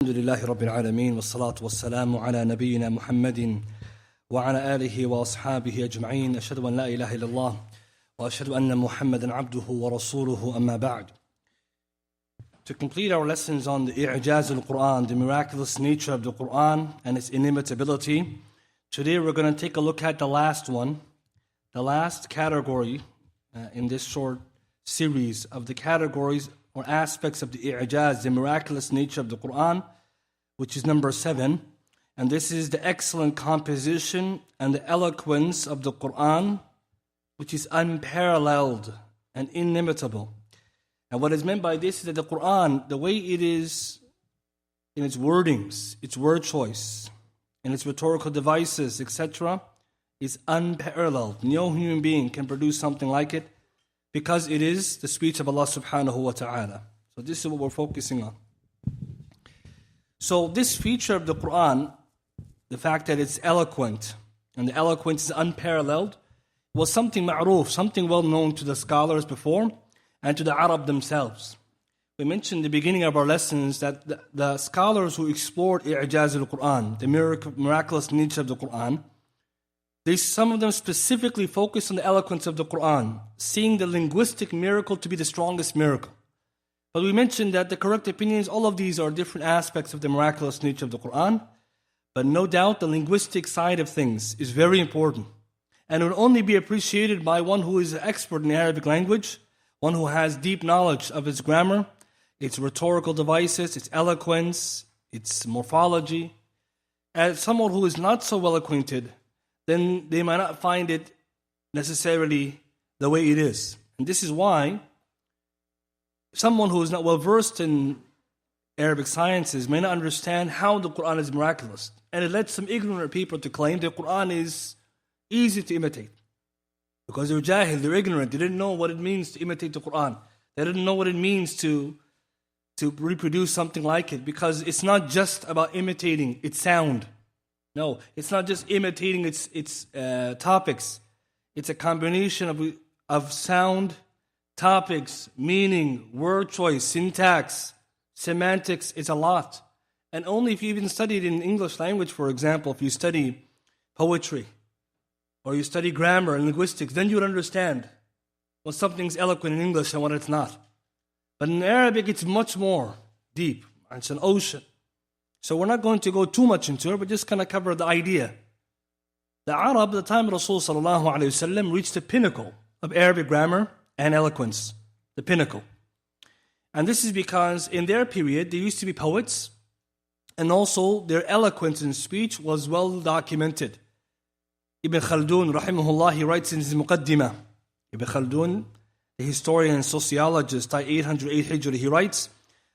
الحمد لله رب العالمين والصلاة والسلام على نبينا محمد وعلى آله وأصحابه أجمعين أشهد أن لا إله إلا الله وأشهد أن محمدا عبده ورسوله أما بعد. To complete our lessons on the إعجاز القرآن, the miraculous nature of the Qur'an and its inimitability, today we're going to take a look at the last one, the last category in this short series of the categories or aspects of the إعجاز, the miraculous nature of the Qur'an, which is number 7. And this is the excellent composition and the eloquence of the Qur'an, which is unparalleled and inimitable. And what is meant by this is that the Qur'an, the way it is in its wordings, its word choice, and its rhetorical devices, etc., is unparalleled. No human being can produce something like it because it is the speech of Allah subhanahu wa ta'ala. So this is what we're focusing on. So this feature of the Qur'an, the fact that it's eloquent, and the eloquence is unparalleled, was something ma'roof, something well known to the scholars before, and to the Arab themselves. We mentioned in the beginning of our lessons that the scholars who explored إعجاز al-Qur'an, the miraculous nature of the Qur'an, some of them specifically focused on the eloquence of the Qur'an, seeing the linguistic miracle to be the strongest miracle. But we mentioned that the correct opinion is all of these are different aspects of the miraculous nature of the Qur'an, but no doubt the linguistic side of things is very important, and it will only be appreciated by one who is an expert in the Arabic language, one who has deep knowledge of its grammar, its rhetorical devices, its eloquence, its morphology. As someone who is not so well acquainted, then they might not find it necessarily the way it is. And this is why someone who is not well versed in Arabic sciences may not understand how the Qur'an is miraculous. And it led some ignorant people to claim the Qur'an is easy to imitate. Because they're jahil, they're ignorant, they didn't know what it means to imitate the Qur'an. They didn't know what it means to reproduce something like it. Because it's not just about imitating its sound. No, it's not just imitating its topics. It's a combination of sound, topics, meaning, word choice, syntax, semantics. It's a lot. And only if you even studied in English language, for example, if you study poetry, or you study grammar and linguistics, then you would understand when something's eloquent in English and what it's not. But in Arabic, it's much more deep. It's an ocean. So we're not going to go too much into it, but just kind of cover the idea. The Arab, at the time of Rasul sallallahu alayhi wasallam, reached the pinnacle of Arabic grammar and eloquence. The pinnacle. And this is because in their period, there used to be poets, and also their eloquence in speech was well documented. Ibn Khaldun, rahimahullah, he writes in his Muqaddimah. Ibn Khaldun, the historian and sociologist, 808 Hijri, he writes,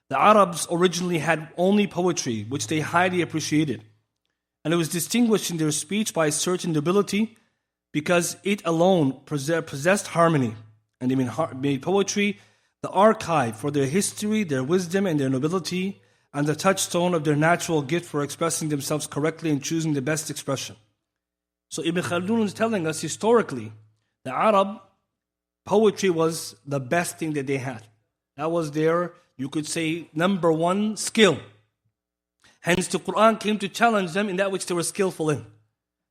the Arabs originally had only poetry, which they highly appreciated. And it was distinguished in their speech by a certain nobility because it alone possessed harmony. And they made poetry the archive for their history, their wisdom, and their nobility, and the touchstone of their natural gift for expressing themselves correctly and choosing the best expression. So Ibn Khaldun is telling us historically, the Arab poetry was the best thing that they had. That was their, you could say, number one skill. Hence the Qur'an came to challenge them in that which they were skillful in.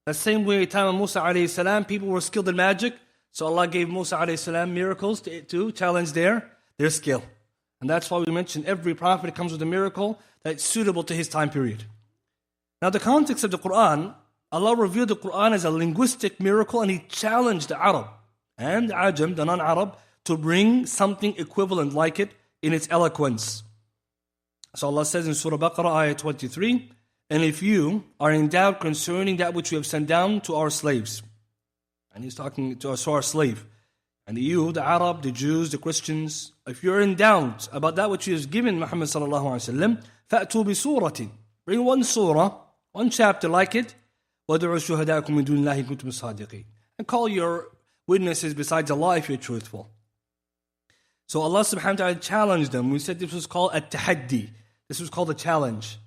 The same way at the time of Musa alayhi salam, people were skilled in magic, so Allah gave Musa alayhi salam miracles to challenge their skill. And that's why we mentioned every prophet comes with a miracle that's suitable to his time period. Now the context of the Qur'an, Allah revealed the Qur'an as a linguistic miracle, and He challenged the Arab and the Ajam, the non-Arab, to bring something equivalent like it in its eloquence. So Allah says in Surah Baqarah, ayah 23, and if you are in doubt concerning that which we have sent down to our slaves, and He's talking to our slave, and you, the Arab, the Jews, the Christians, if you're in doubt about that which He has given Muhammad sallallahu alaihi wasallam, فَأْتُوا بِسُورَةٍ, bring one surah, one chapter like it, وَدُعُوا شُهَدَاكُم مِّن دُونِ اللَّهِ كُنتُمْ صَادِقِينَ, and call your witnesses besides Allah if you're truthful. So Allah subhanahu wa ta'ala challenged them. We said this was called a tahaddi. This was called a challenge.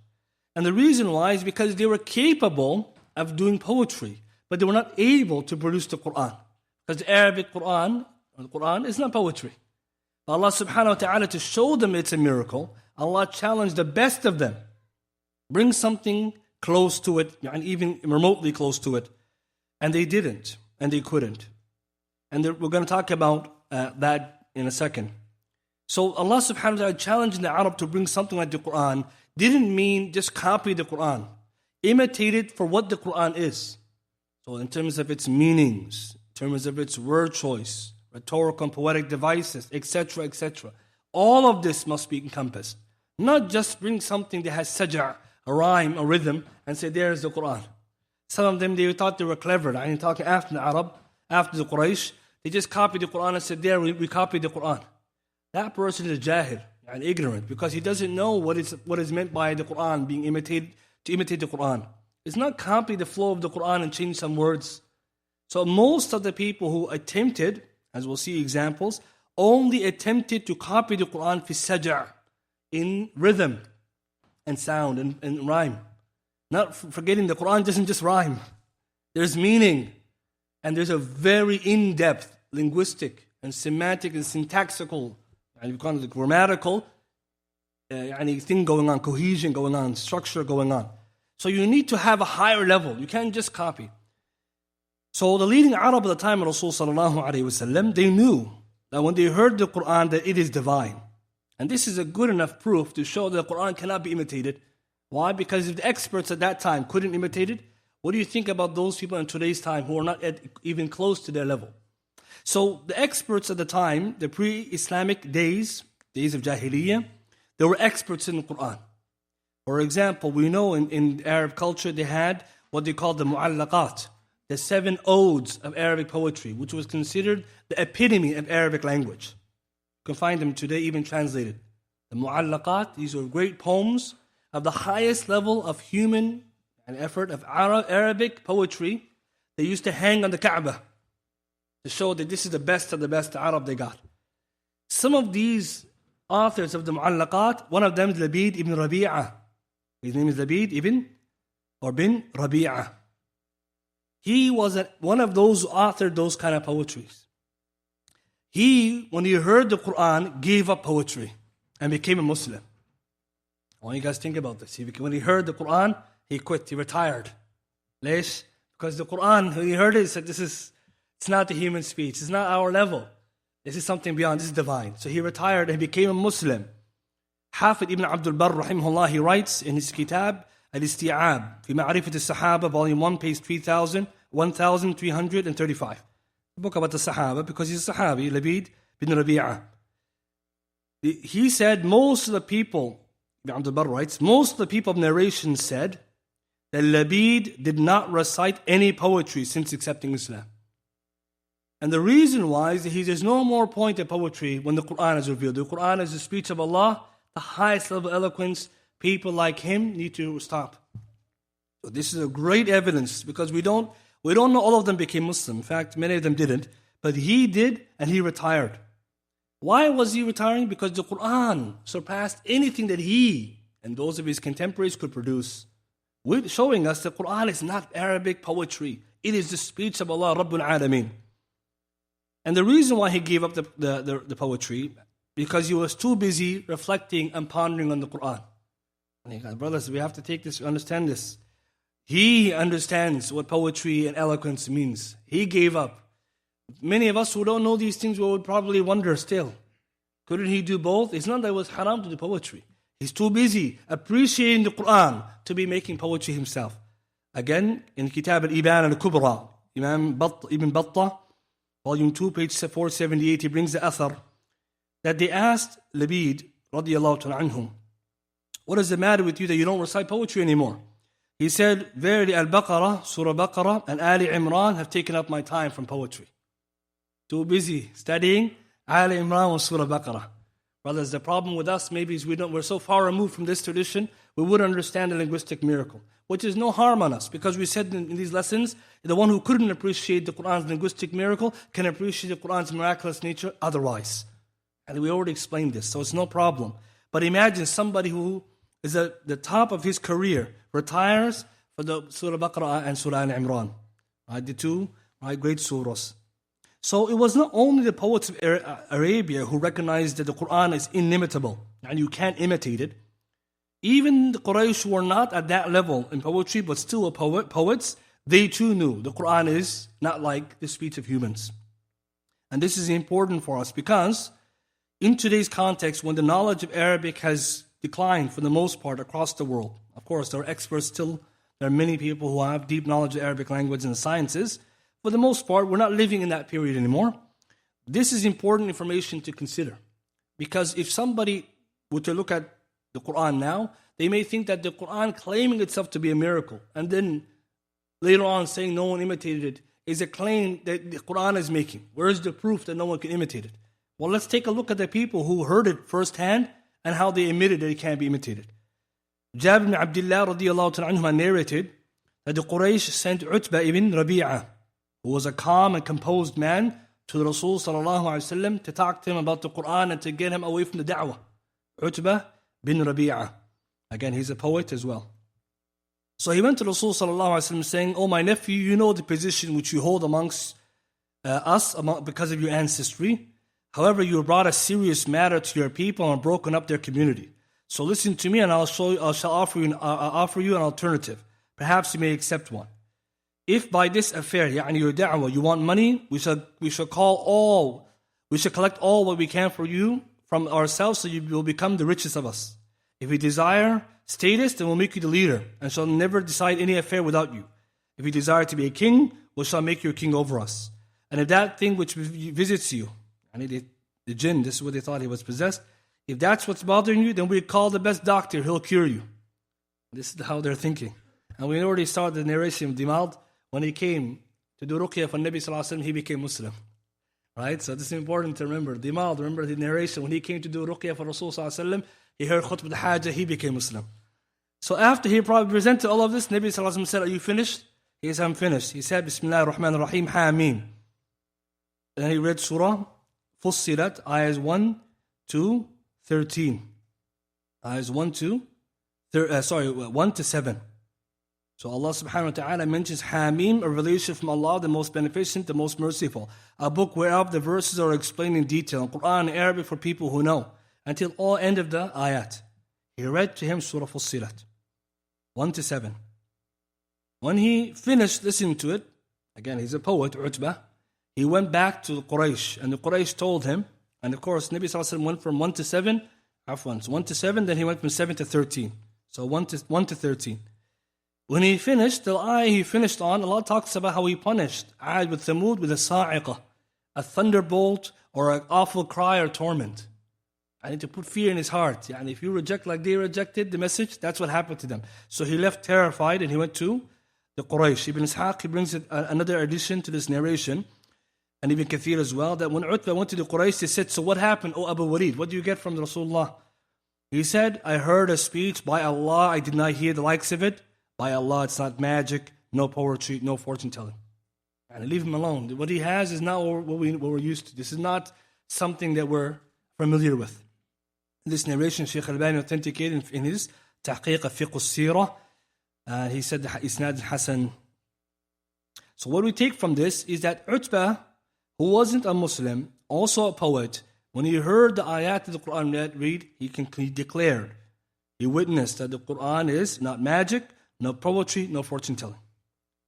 And the reason why is because they were capable of doing poetry, but they were not able to produce the Qur'an. Because the Arabic Qur'an, the Qur'an is not poetry. Allah subhanahu wa ta'ala, to show them it's a miracle, Allah challenged the best of them Bring something close to it, and even remotely close to it. And they didn't, and they couldn't. And we're going to talk about that in a second. So Allah subhanahu wa ta'ala challenging the Arab to bring something like the Qur'an didn't mean just copy the Qur'an. Imitate it for what the Qur'an is. So in terms of its meanings, in terms of its word choice, rhetorical and poetic devices, etc., etc. All of this must be encompassed. Not just bring something that has saj'a, a rhyme, a rhythm, and say, there's the Qur'an. Some of them, they thought they were clever. I mean, talking after the Arab, after the Quraysh, they just copied the Qur'an and said, there, we copied the Qur'an. That person is a jahil and ignorant because he doesn't know what is meant by the Qur'an being imitated, to imitate the Qur'an. It's not copy the flow of the Qur'an and change some words. So most of the people who attempted, as we'll see examples, only attempted to copy the Qur'an fi saj'a, in rhythm and sound and rhyme. Not forgetting the Qur'an doesn't just rhyme. There's meaning. And there's a very in-depth linguistic and semantic and syntactical and kind of grammatical thing going on, cohesion going on, structure going on. So you need to have a higher level. You can't just copy. So the leading Arab at the time of Rasul sallallahu alayhi wasallam, they knew that when they heard the Qur'an that it is divine. And this is a good enough proof to show that the Qur'an cannot be imitated. Why? Because if the experts at that time couldn't imitate it, what do you think about those people in today's time who are not even close to their level? So the experts at the time, the pre-Islamic days of Jahiliyyah, they were experts in the Qur'an. For example, we know in Arab culture they had what they called the mu'allaqat, the 7 odes of Arabic poetry, which was considered the epitome of Arabic language. You can find them today even translated. The mu'allaqat, these were great poems of the highest level of human and effort of Arabic poetry. They used to hang on the Kaaba to show that this is the best of the best Arab they got. Some of these authors of the mu'allaqat, one of them is Labid ibn Rabi'ah. His name is Labid ibn bin Rabi'ah. He was one of those who authored those kind of poetries. He, when he heard the Qur'an, gave up poetry and became a Muslim. I want you guys to think about this. When he heard the Qur'an, he quit, he retired. Lesh? Because the Qur'an, when he heard it, he said, it's not the human speech, it's not our level. This is something beyond, this is divine. So he retired and became a Muslim. Hafid ibn Abdul rahimahullah, he writes in his kitab, Al-Istiqama, fi Ma'rifat al-Sahaba, volume 1, page 1335. A book about the Sahaba, because he's a Sahabi, Labid bin Rabi'ah. He said most of the people, Ibn Abdul Barr writes, most of the people of narration said that Labid did not recite any poetry since accepting Islam. And the reason why is that there's no more point of poetry when the Qur'an is revealed. The Qur'an is the speech of Allah, the highest level of eloquence. People like him need to stop. So this is a great evidence because we don't know all of them became Muslim. In fact, many of them didn't. But he did, and he retired. Why was he retiring? Because the Qur'an surpassed anything that he and those of his contemporaries could produce. Showing us that Qur'an is not Arabic poetry. It is the speech of Allah Rabbul Alameen. And the reason why he gave up the poetry, because he was too busy reflecting and pondering on the Qur'an. And brothers, we have to take this, understand this. He understands what poetry and eloquence means. He gave up. Many of us who don't know these things would probably wonder still. Couldn't he do both? It's not that it was haram to do poetry. He's too busy appreciating the Qur'an to be making poetry himself. Again, in Kitab al-Iban al-Kubra, Imam Ibn Battah, volume 2, page 478, he brings the athar that they asked Labid, radiyallahu ta'ala anhum, what is the matter with you that you don't recite poetry anymore? He said, verily Al-Baqarah, Surah Baqarah, and Ali Imran have taken up my time from poetry. Too busy studying Ali Imran and Surah Baqarah. Brothers, the problem with us maybe is we're so far removed from this tradition, we wouldn't understand the linguistic miracle, which is no harm on us, because we said in these lessons, the one who couldn't appreciate the Qur'an's linguistic miracle can appreciate the Qur'an's miraculous nature otherwise. And we already explained this, so it's no problem. But imagine somebody who is at the top of his career, retires for the Surah Baqarah and Surah Al-Imran. Right, the two great surahs. So it was not only the poets of Arabia who recognized that the Qur'an is inimitable, and you can't imitate it. Even the Quraysh who were not at that level in poetry, but still poets, they too knew the Qur'an is not like the speech of humans. And this is important for us because in today's context, when the knowledge of Arabic has declined for the most part across the world, of course, there are experts still, there are many people who have deep knowledge of Arabic language and the sciences. For the most part, we're not living in that period anymore. This is important information to consider. Because if somebody were to look at the Qur'an now, they may think that the Qur'an claiming itself to be a miracle, and then later on saying no one imitated it, is a claim that the Qur'an is making. Where is the proof that no one can imitate it? Well, let's take a look at the people who heard it firsthand and how they admitted that it can't be imitated. Qaadir bin Abdul radiallahu anhu narrated that the Quraysh sent Utbah ibn Rabi'ah, who was a calm and composed man, to the Rasul sallallahu alaihi wasallam to talk to him about the Qur'an and to get him away from the da'wah. Utbah bin Rabi'ah. Again, he's a poet as well. So he went to Rasul sallallahu alaihi wasallam saying, "Oh my nephew, you know the position which you hold amongst us because of your ancestry. However, you brought a serious matter to your people and broken up their community. So listen to me, and I shall offer you an alternative. Perhaps you may accept one. If by this affair, يعني your da'wah, you want money, we shall collect all what we can for you from ourselves, so you will become the richest of us. If you desire status, then we'll make you the leader, and shall never decide any affair without you. If you desire to be a king, we shall make you a king over us. And if that thing which visits you," the jinn, this is what they thought he was possessed, "if that's what's bothering you, then we call the best doctor, he'll cure you." This is how they're thinking. And we already started the narration of Dimald. When he came to do ruqyah for Nabi sallallahu alaihi wasallam, he became Muslim. Right? So this is important to remember. Dimald, remember the narration, when he came to do ruqyah for Rasul sallallahu alaihi wasallam, he heard khutbah al-hajjah, he became Muslim. So after he probably presented all of this, Nabi sallallahu alaihi wasallam said, "Are you finished?" He said, "I'm finished." He said, "Bismillah ar-Rahman ar-Rahim, Hameen." And he read Surah Fussilat, ayahs 1 to 13. Ayahs 1 to 7. So Allah subhanahu wa ta'ala mentions Hamim, a relation from Allah, the most beneficent, the most merciful. A book whereof the verses are explained in detail. Qur'an in Arabic for people who know. Until all end of the ayat. He read to him Surah Fussilat, 1 to 7. When he finished listening to it, again he's a poet, Utbah, he went back to the Quraysh, and the Quraysh told him, and of course Nabi sallallahu alaihi wasallam went from 1 to 7, so 1 to 7, then he went from 7 to 13. So 1 to 13. When he finished, the ayah he finished on, Allah talks about how he punished Aad with Thamud with a sa'iqah, a thunderbolt or an awful cry or torment. I need to put fear in his heart. And if you reject like they rejected the message, that's what happened to them. So he left terrified and he went to the Quraysh. Ibn Ishaq, he brings another addition to this narration, and Ibn Kathir as well, that when Utbah went to the Quraysh, they said, "So what happened, O Abu Walid? What do you get from the Rasulullah?" He said, "I heard a speech, by Allah, I did not hear the likes of it. By Allah, it's not magic, no poetry, no fortune telling." And leave him alone. What he has is not what we're used to. This is not something that we're familiar with. This narration, Shaykh Al-Albani authenticated in his Tahqiq of Fiqh al-Sirah. He said the Isnad Hassan. So what we take from this is that Utbah, who wasn't a Muslim, also a poet, when he heard the ayat of the Qur'an read, he declared, he witnessed that the Qur'an is not magic, no poetry, no fortune telling.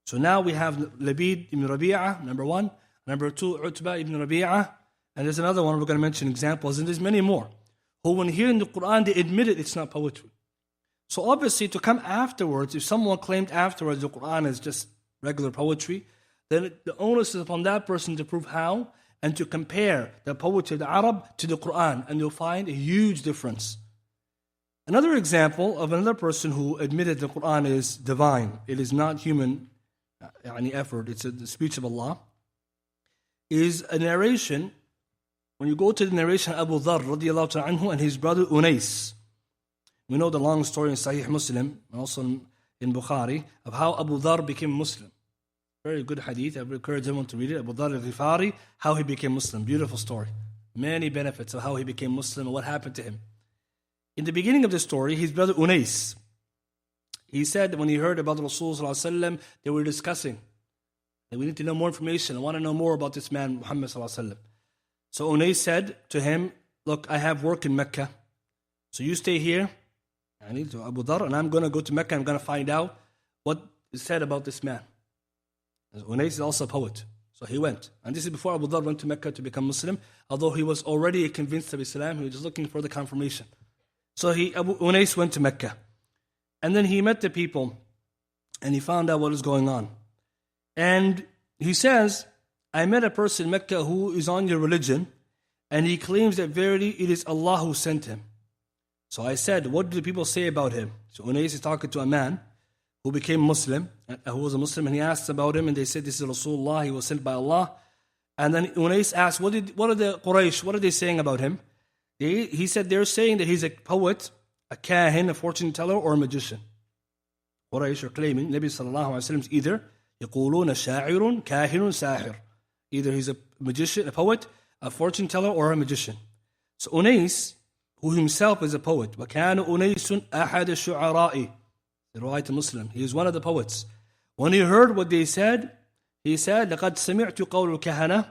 So now we have Labid ibn Rabi'ah, number 1. Number 2, Utbah ibn Rabi'ah. And there's another one, we're going to mention examples, and there's many more, who when hearing the Qur'an, they admitted it's not poetry. So obviously to come afterwards, if someone claimed afterwards the Qur'an is just regular poetry, then the onus is upon that person to prove how and to compare the poetry of the Arab to the Qur'an, and you'll find a huge difference. Another example of another person who admitted the Qur'an is divine, it is not human effort, it's the speech of Allah, is a narration. When you go to the narration of Abu Dharr radiallahu ta'ala anhu and his brother Unais, we know the long story in Sahih Muslim and also in Bukhari of how Abu Dharr became Muslim. Very good hadith, I would encourage everyone to read it. Abu Dharr al-Ghifari, how he became Muslim. Beautiful story. Many benefits of how he became Muslim and what happened to him. In the beginning of the story, his brother Unais, he said that when he heard about Rasulullah, they were discussing, and we need to know more information. I want to know more about this man, Muhammad. So Unais said to him, "Look, I have work in Mecca, so you stay here, to Abu Dhar, and I'm going to go to Mecca. I'm going to find out what is said about this man. Unais is also a poet. So he went. And this is before Abu Dhar went to Mecca to become Muslim. Although he was already convinced of Islam, he was just looking for the confirmation. So Unais went to Mecca. And then he met the people. And he found out what was going on. And he says, I met a person in Mecca who is on your religion. And he claims that verily it is Allah who sent him. So I said, what do the people say about him? So Unais is talking to a man who became Muslim, who was a Muslim, and he asked about him, and they said, this is Rasulullah, he was sent by Allah. And then Unais asked, what are the Quraysh, what are they saying about him? He said, they're saying that he's a poet, a kahin, a fortune teller, or a magician. Quraysh are claiming, Nabi sallallahu alayhi wa sallam is either, يقولون شاعر كاهن ساحر. Either he's a magician, a poet, a fortune teller, or a magician. So Unais, who himself is a poet, وَكَانَ أُنَيْسٌ أَحَدَ الشُّعَرَاءِ, the Ruwayat Muslim, he is one of the poets. When he heard what they said, he said, لَقَدْ سَمِعْتُ قَوْلُ الْكَهَنَةِ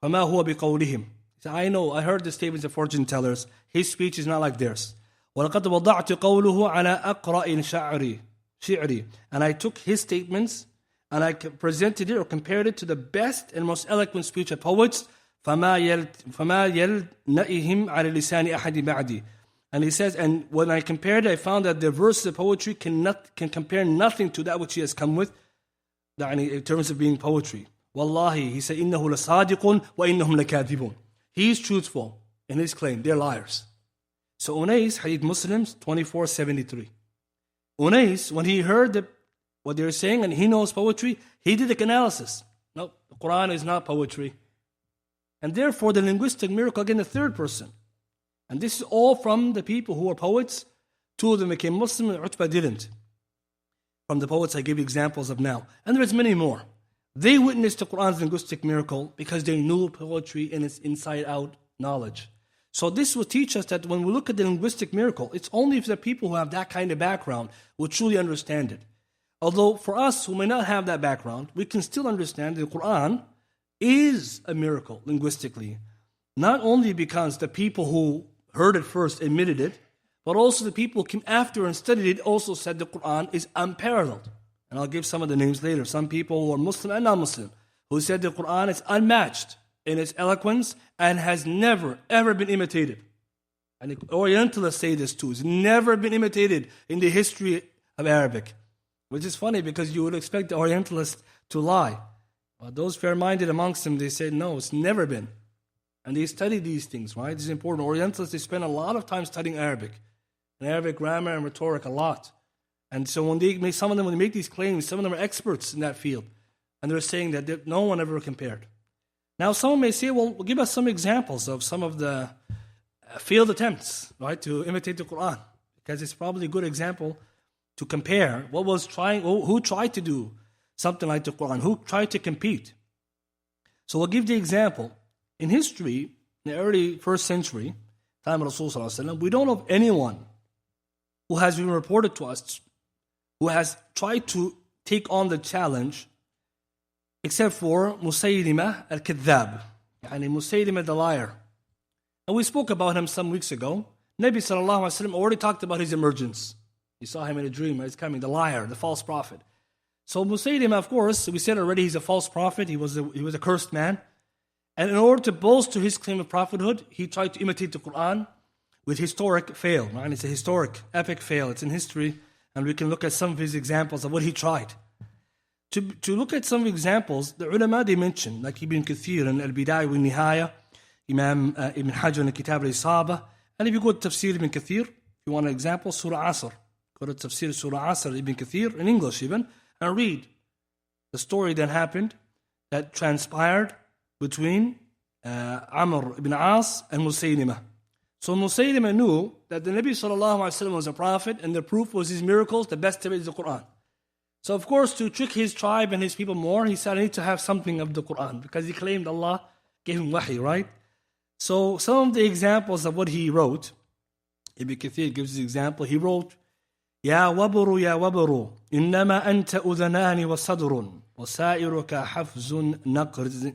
فَمَا هُوَ بِقَوْلِهِمْ. He said, I heard the statements of fortune tellers. His speech is not like theirs. وَلَقَدْ وَضَعْتُ قَوْلُهُ عَلَىٰ أَقْرَإٍ شِعْرِي. And I took his statements and I presented it or compared it to the best and most eloquent speech of poets. فَمَا يَلْنَئِهِمْ عَلَى لِسَانِ أَحَدِ بَعْدِي. And he says, and when I compared it, I found that the verses of poetry can compare nothing to that which he has come with, in terms of being poetry. Wallahi, he said, إِنَّهُ لَصَادِقٌ وَإِنَّهُمْ لَكَاذِبُونَ. He is truthful in his claim. They're liars. So Unais, Hadith Muslims 2473. Unais, when he heard what they were saying and he knows poetry, he did an analysis. No, the Qur'an is not poetry. And therefore, the linguistic miracle, again, the third person. And this is all from the people who are poets. Two of them became Muslim and Utbah didn't. From the poets I gave you examples of now. And there's many more. They witnessed the Qur'an's linguistic miracle because they knew poetry and its inside-out knowledge. So this will teach us that when we look at the linguistic miracle, it's only for the people who have that kind of background will truly understand it. Although for us who may not have that background, we can still understand that the Qur'an is a miracle linguistically. Not only because the people who heard it first admitted it, but also the people who came after and studied it also said the Qur'an is unparalleled. And I'll give some of the names later. Some people who are Muslim and non-Muslim who said the Qur'an is unmatched in its eloquence and has never, ever been imitated. And the Orientalists say this too. It's never been imitated in the history of Arabic. Which is funny because you would expect the Orientalists to lie. But those fair-minded amongst them, they say, no, it's never been. And they study these things, right? This is important. Orientalists, they spend a lot of time studying Arabic. And Arabic grammar and rhetoric a lot. And so when they make, some of them, when they make these claims, some of them are experts in that field. And they're saying that no one ever compared. Now, someone may say, well, give us some examples of some of the failed attempts, right, to imitate the Qur'an. Because it's probably a good example to compare who tried to do something like the Qur'an, who tried to compete. So we'll give the example. In history, in the early first century, time of Rasulullah, we don't know of anyone who has been reported to us who has tried to take on the challenge except for Musaylima al-Kadhab, Musaylima the liar. And we spoke about him some weeks ago. Nabi sallallahu alaihi wasallam already talked about his emergence. He saw him in a dream, he's coming, the liar, the false prophet. So Musaylima, of course, we said already he's a false prophet, he was a cursed man. And in order to bolster his claim of prophethood, he tried to imitate the Qur'an with historic fail. Right? It's a historic, epic fail. It's in history, and we can look at some of his examples of what he tried. To look at some examples, the ulama, they mention, like Ibn Kathir and Al-Bidayah wa Nihaya, Imam Ibn Hajar and Kitab al-Isaba, and if you go to Tafsir Ibn Kathir, if you want an example, Surah Asr. Go to Tafsir Surah Asr, Ibn Kathir, in English even, and read the story that happened, that transpired between Amr ibn As and Musaylima. So Musaylima knew that the Nabi sallallahu alaihi wasallam was a prophet, and the proof was his miracles, the best of it is the Qur'an. So of course, to trick his tribe and his people more, he said, I need to have something of the Qur'an, because he claimed Allah gave him wahi, right? So some of the examples of what he wrote, Ibn Kathir gives the example, he wrote, يا وبر إنما أنت أذنان وصدر وسائرك حفظ نقز.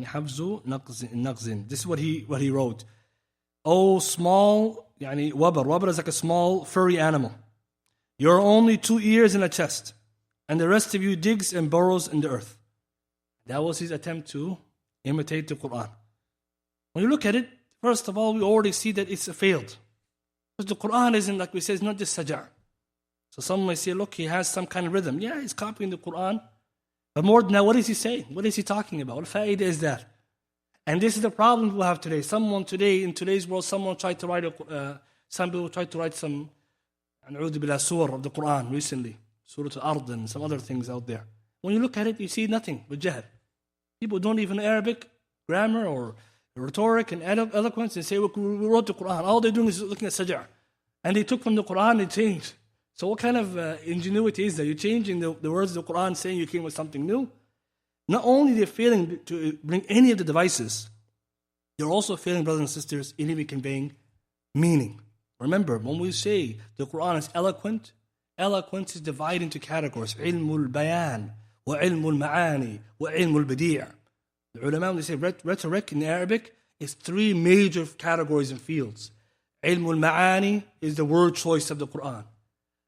حفظ نقز. This is what he wrote. Oh, small يعني wabar. Wabar is like a small furry animal. You're only 2 ears and a chest, and the rest of you digs and burrows in the earth. That was his attempt to imitate the Qur'an. When you look at it, first of all, we already see that it's failed. Because the Qur'an isn't, like we said, it's not just saj'a. So some may say, look, he has some kind of rhythm. Yeah, he's copying the Qur'an. But more than that, what is he saying? What is he talking about? What fa'idah is that? And this is the problem we have today. In today's world, some people tried to write some surah of the Qur'an recently. Surah Al-Ard and some other things out there. When you look at it, you see nothing but jahl. People don't even know Arabic, grammar, or rhetoric and eloquence. They say, we wrote the Qur'an. All they're doing is looking at saj'a. And they took from the Qur'an, they changed. So what kind of ingenuity is that? You're changing the words of the Qur'an, saying you came with something new. Not only they're failing to bring any of the devices, they're also failing, brothers and sisters, in even conveying meaning. Remember, when we say the Qur'an is eloquent, eloquence is divided into categories. Ilmul bayan, wa ilmul ma'ani, wa ilmul badi'. The ulama, when they say rhetoric in Arabic, is 3 major categories and fields. Ilmul ma'ani is the word choice of the Qur'an.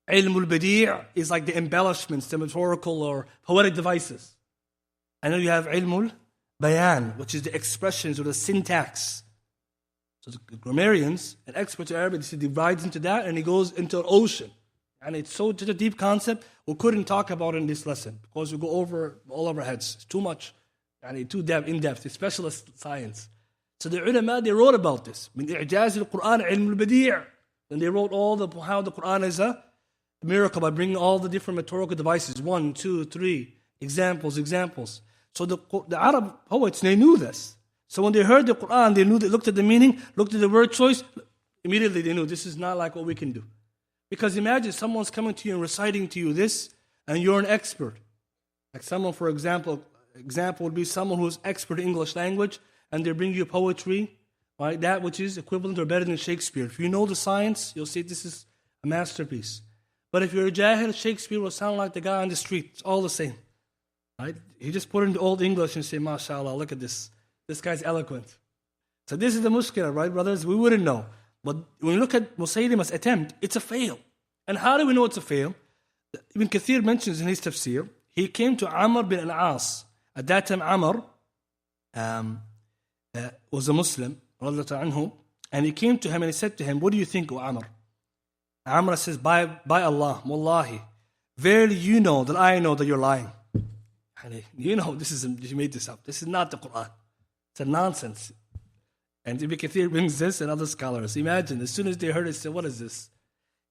Ilmul badi' is like the embellishments, the metaphorical or poetic devices. And then you have ilmul bayan, which is the expressions or the syntax. So the grammarians and experts in Arabic, he divides into that and he goes into an ocean. And it's such a deep concept, we couldn't talk about it in this lesson because we go over all of our heads. It's too much, too in-depth, it's specialist science. So the ulama, they wrote about this. من إعجاز القرآن علم البديع. And they wrote how the Qur'an is a miracle by bringing all the different metaphorical devices. 1, 2, 3, examples. So the Arab poets, they knew this. So when they heard the Qur'an, they looked at the meaning, looked at the word choice, immediately they knew this is not like what we can do. Because imagine someone's coming to you and reciting to you this, and you're an expert. Like someone, for example would be someone who's expert in English language, and they bring you poetry, right? That which is equivalent or better than Shakespeare. If you know the science, you'll say this is a masterpiece. But if you're a jahil, Shakespeare will sound like the guy on the street. It's all the same. Right? He just put it into Old English and say, MashaAllah, look at this. This guy's eloquent. So this is the mushkila, right, brothers? We wouldn't know. But when you look at Musaylima's attempt, it's a fail. And how do we know it's a fail? Ibn Kathir mentions in his tafsir, he came to Amr bin al-As. At that time, Amr was a Muslim, anhu, and he came to him and he said to him, what do you think, O Amr? Amr says, by Allah, Wallahi, verily you know that I know that you're lying. You know, you made this up. This is not the Qur'an. It's a nonsense. And Ibn Kathir brings this and other scholars. Imagine, as soon as they heard it, they said, what is this?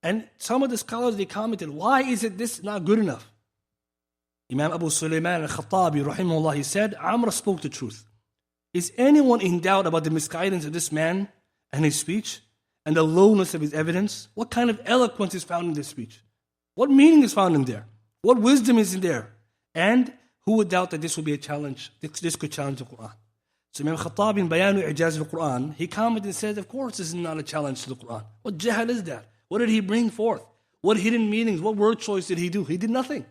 And some of the scholars, they commented, why is it this not good enough? Imam Abu Sulaymaan al-Khattabi, rahimahullah, he said, Amr spoke the truth. Is anyone in doubt about the misguidance of this man and his speech and the lowness of his evidence? What kind of eloquence is found in this speech? What meaning is found in there? What wisdom is in there? And who would doubt that this would be a challenge? This could challenge the Qur'an. So Imam Khattabi in Bayanu I'jaz al-Qur'an, he commented and said, of course this is not a challenge to the Qur'an. What jahal is that? What did he bring forth? What hidden meanings, what word choice did he do? He did nothing.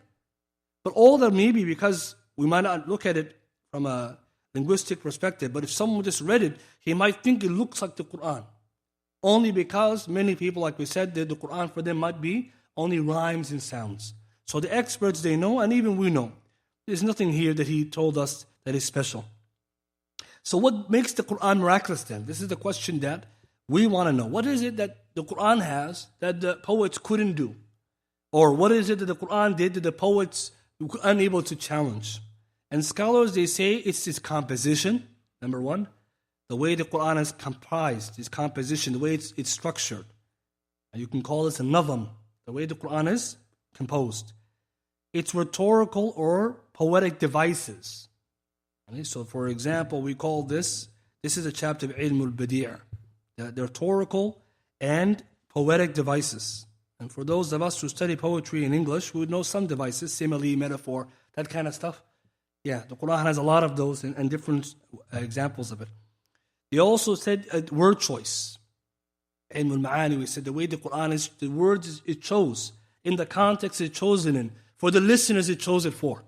But all that may be because we might not look at it from a linguistic perspective, but if someone just read it, he might think it looks like the Qur'an. Only because many people, like we said, the Qur'an for them might be only rhymes and sounds. So the experts, they know, and even we know. There's nothing here that he told us that is special. So what makes the Qur'an miraculous then? This is the question that we want to know. What is it that the Qur'an has that the poets couldn't do? Or what is it that the Qur'an did that the poets were unable to challenge? And scholars, they say it's its composition, number one. The way the Qur'an is comprised, its composition, the way it's structured. And you can call this a nazam, the way the Qur'an is composed. Its rhetorical or poetic devices. Okay, so for example, we call this is a chapter of Ilm al-Badi', the rhetorical and poetic devices. And for those of us who study poetry in English, we would know some devices, simile, metaphor, that kind of stuff. Yeah, the Qur'an has a lot of those and different examples of it. They also said word choice. Ilm al-Ma'ani, we said the way the Qur'an is, the words it chose, in the context it's chosen in, for the listeners it chose it for.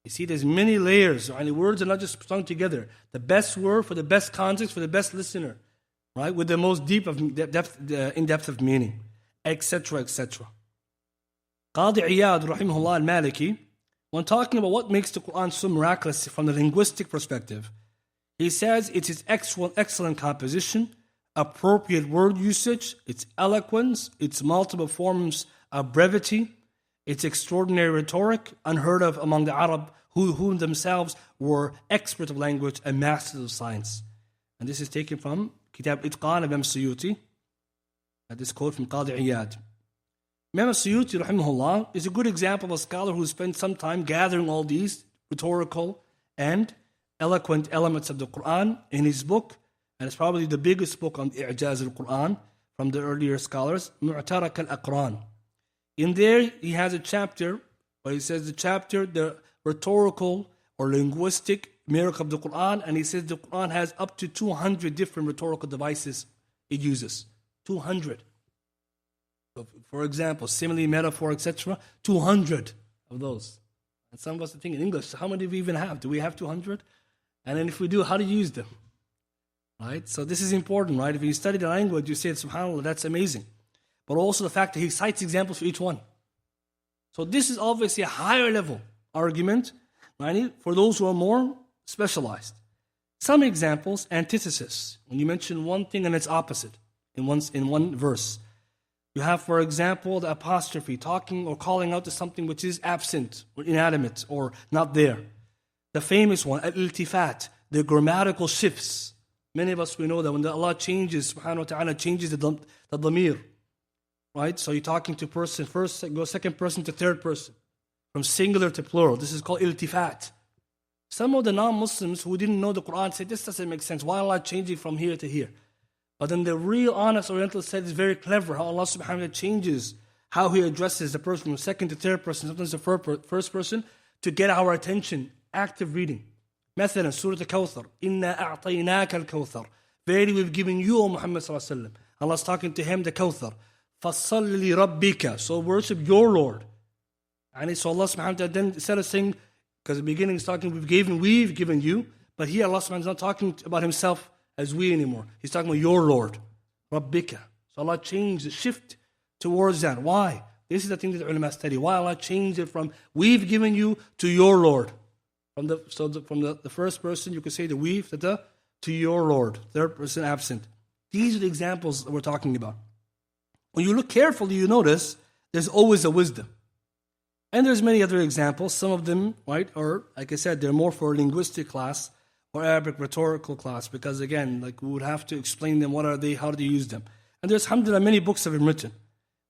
You see, there's many layers, and the words are not just strung together. The best word for the best context, for the best listener. right? With the most deep of in-depth of meaning, etc., etc. Qadi Iyad, rahimahullah al-Maliki, when talking about what makes the Qur'an so miraculous from the linguistic perspective, he says it is excellent composition, appropriate word usage, its eloquence, its multiple forms of brevity, its extraordinary rhetoric, unheard of among the Arab, who themselves were experts of language and masters of science. And this is taken from Kitab Itqan of Imam Suyuti. This quote from Qadi Iyad. Imam Suyuti, rahimahullah, is a good example of a scholar who spent some time gathering all these rhetorical and eloquent elements of the Qur'an in his book, and it's probably the biggest book on إعجاز القرآن from the earlier scholars, Mu'tarak al-Aqran. In there, he has a chapter where he says the rhetorical or linguistic miracle of the Qur'an, and he says the Qur'an has up to 200 different rhetorical devices it uses. 200. So for example, simile, metaphor, etc., 200 of those. And some of us think in English, how many do we even have? Do we have 200? And then if we do, how do you use them? Right? So this is important, right? If you study the language, you say, subhanAllah, that's amazing. But also the fact that he cites examples for each one. So this is obviously a higher level argument, right, for those who are more specialized. Some examples, antithesis. When you mention one thing and its opposite in one verse. You have, for example, the apostrophe, talking or calling out to something which is absent or inanimate or not there. The famous one, al-iltifat, the grammatical shifts. Many of us, we know that when Allah changes, subhanahu wa ta'ala, changes the dhamir, right? So you're talking to person first, go second person to third person, from singular to plural. This is called iltifat. Some of the non-Muslims who didn't know the Qur'an said, this doesn't make sense. Why Allah changing from here to here? But then the real honest Orientalists said it's very clever how Allah subhanahu wa ta'ala changes how He addresses the person from second to third person, sometimes the first person, to get our attention. Active reading. مثلا Surah Al-Kawthar, إِنَّا أَعْطَيْنَاكَ الْكَوْثَرِ. Verily we've given you, O Muhammad sallallahu alaihi wasallam. Allah's talking to him, the Kawthar. فَصَلِّ لِرَبِّكَ. So worship your Lord. And so Allah subhanahu wa ta'ala then instead of saying, because the beginning is talking, we've given you, but here Allah subhanahu wa ta'ala is not talking about Himself as we anymore. He's talking about your Lord, Rabbika. So Allah changed the shift towards that. Why? This is the thing that the ulama study. Why Allah changed it from we've given you to your Lord. From the first person, you could say the we've to your Lord. Third person absent. These are the examples that we're talking about. When you look carefully, you notice there's always a wisdom. And there's many other examples. Some of them, right, or like I said, they're more for a linguistic class or Arabic rhetorical class, because again, like we would have to explain them, what are they, how do they use them. And there's, alhamdulillah, many books have been written.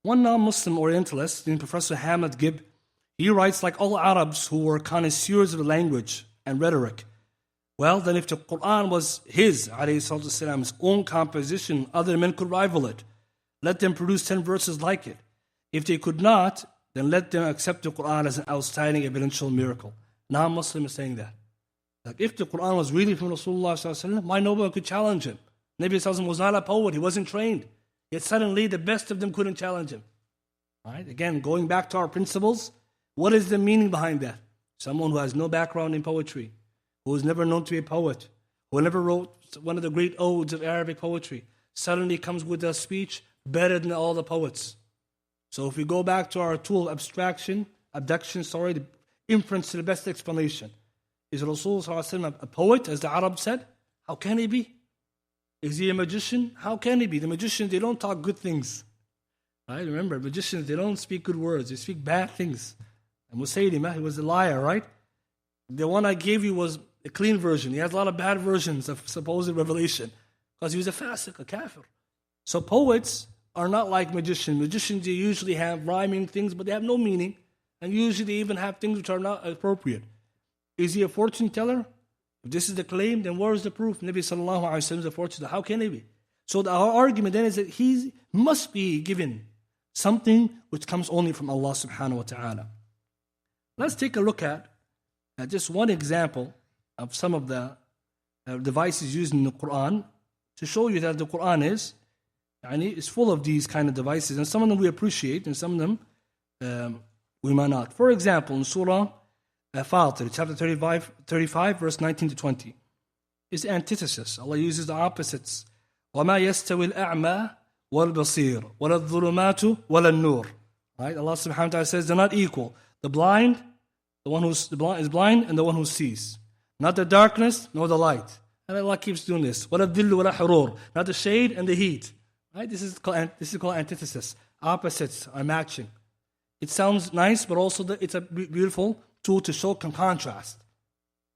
One non-Muslim Orientalist, Professor Hamad Gibb, he writes, like all Arabs who were connoisseurs of the language and rhetoric, well, then if the Qur'an was his, alayhi own composition, other men could rival it. Let them produce 10 verses like it. If they could not, then let them accept the Qur'an as an outstanding evidential miracle. Non-Muslim is saying that. Like if the Qur'an was really from Rasulullah, why no one could challenge him? Nabi was not a poet, he wasn't trained. Yet suddenly the best of them couldn't challenge him. Right? Again, going back to our principles, what is the meaning behind that? Someone who has no background in poetry, who is never known to be a poet, who never wrote one of the great odes of Arabic poetry, suddenly comes with a speech better than all the poets. So if we go back to our tool of abduction, the inference to the best explanation. Is Rasulullah a poet, as the Arabs said? How can he be? Is he a magician? How can he be? The magicians, they don't talk good things. Right? Remember, magicians, they don't speak good words. They speak bad things. And Musaylimah, he was a liar, right? The one I gave you was a clean version. He has a lot of bad versions of supposed revelation. Because he was a fasiq, a kafir. So poets are not like magicians. Magicians, they usually have rhyming things, but they have no meaning. And usually they even have things which are not appropriate. Is he a fortune teller? If this is the claim, then where is the proof? Nabi sallallahu alayhi wa sallam is a fortune teller. How can he be? So our argument then is that he must be given something which comes only from Allah subhanahu wa ta'ala. Let's take a look at just one example of some of the devices used in the Qur'an to show you that the Qur'an is full of these kind of devices, and some of them we appreciate and some of them we might not. For example, in Surah Fatir, chapter 35, verse 19 to 20, is antithesis. Allah uses the opposites وَمَا يَسْتَوِي الْأَعْمَى وَالْبَصِيرُ وَلَا الظُّلُمَاتُ وَلَا النُّورُ. Right? Allah subhanahu wa ta'ala says they're not equal. The blind, the one who is blind, and the one who sees. Not the darkness, nor the light. And Allah keeps doing this. وَلَا الظِّلُّ وَلَا حُرُورُ. Not the shade and the heat. Right? This is called antithesis. Opposites are matching. It sounds nice, but also it's a beautiful tool to show contrast.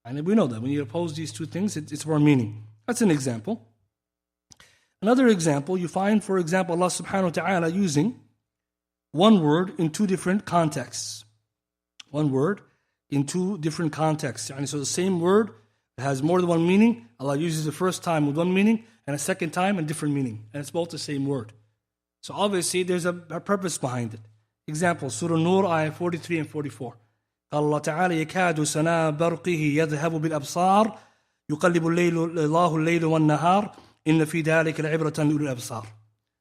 And we know that when you oppose these two things, it's more meaning. That's an example. Another example, you find, for example, Allah subhanahu wa ta'ala using one word in two different contexts. One word in two different contexts. So the same word has more than one meaning. Allah uses the first time with one meaning and a second time a different meaning. And it's both the same word. So obviously there's a purpose behind it. Example, Surah Nur, ayah 43 and 44. Allah Ta'ala يكاد سنا برقه يذهب بالأبصار يقلب الله الليل والنهار إن في ذلك لعبرة لأولي الأبصار.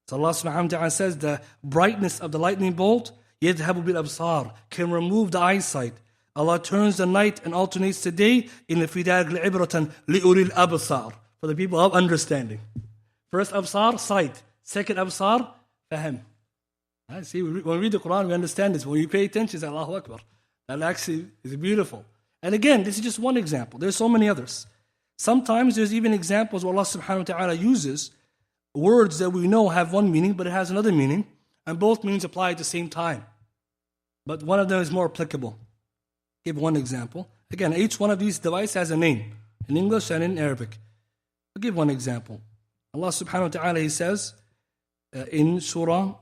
So Allah subhanahu wa ta'ala says the brightness of the lightning bolt يذهب بالأبصار can remove the eyesight. Allah turns the night and alternates the day in في ذلك لعبرة لأولي الأبصار, for the people of understanding. First absar, sight. Second absar, fahm. See, when we read the Qur'an, we understand this. When you pay attention, it's Allahu Akbar. That actually is beautiful. And again, this is just one example. There's so many others. Sometimes there's even examples where Allah subhanahu wa ta'ala uses words that we know have one meaning, but it has another meaning, and both meanings apply at the same time. But one of them is more applicable. Give one example. Again, each one of these devices has a name, in English and in Arabic. I'll give one example. Allah subhanahu wa ta'ala, He says in Surah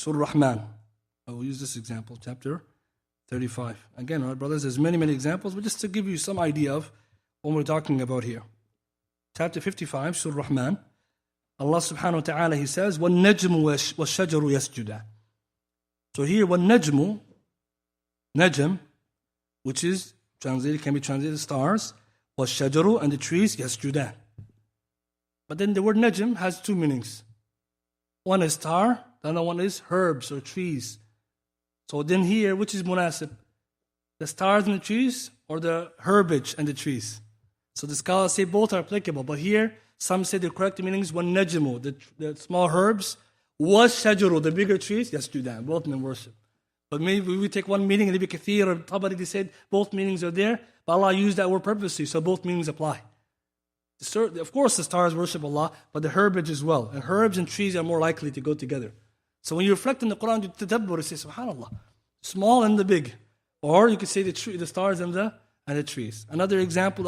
Rahman. I will use this example, chapter 35. Again, our brothers, there's many, many examples, but just to give you some idea of what we're talking about here. Chapter 55, Surah Rahman. Allah subhanahu wa ta'ala, He says, وَالنَّجْمُ وَالشَّجَرُ يَسْجُدَانِ. So here, وَالنَّجْمُ, najm, which is translated, can be translated stars, وَالشَّجَرُ, and the trees, يَسْجُدَانِ. But then the word najm has two meanings. One is star, the other one is herbs or trees. So then here, which is munasib? The stars and the trees, or the herbage and the trees? So the scholars say both are applicable, but here some say the correct meaning is one najmu, the small herbs, was shajaru, the bigger trees, yes, do that, both men worship. But maybe we take one meaning and Ibn Kathir or Tabari, they said both meanings are there, but Allah used that word purposely, so both meanings apply. Of course the stars worship Allah, but the herbage as well. And herbs and trees are more likely to go together. So when you reflect on the Qur'an, you tadabbur, you say, subhanAllah, small and the big. Or you could say the stars and the trees. Other examples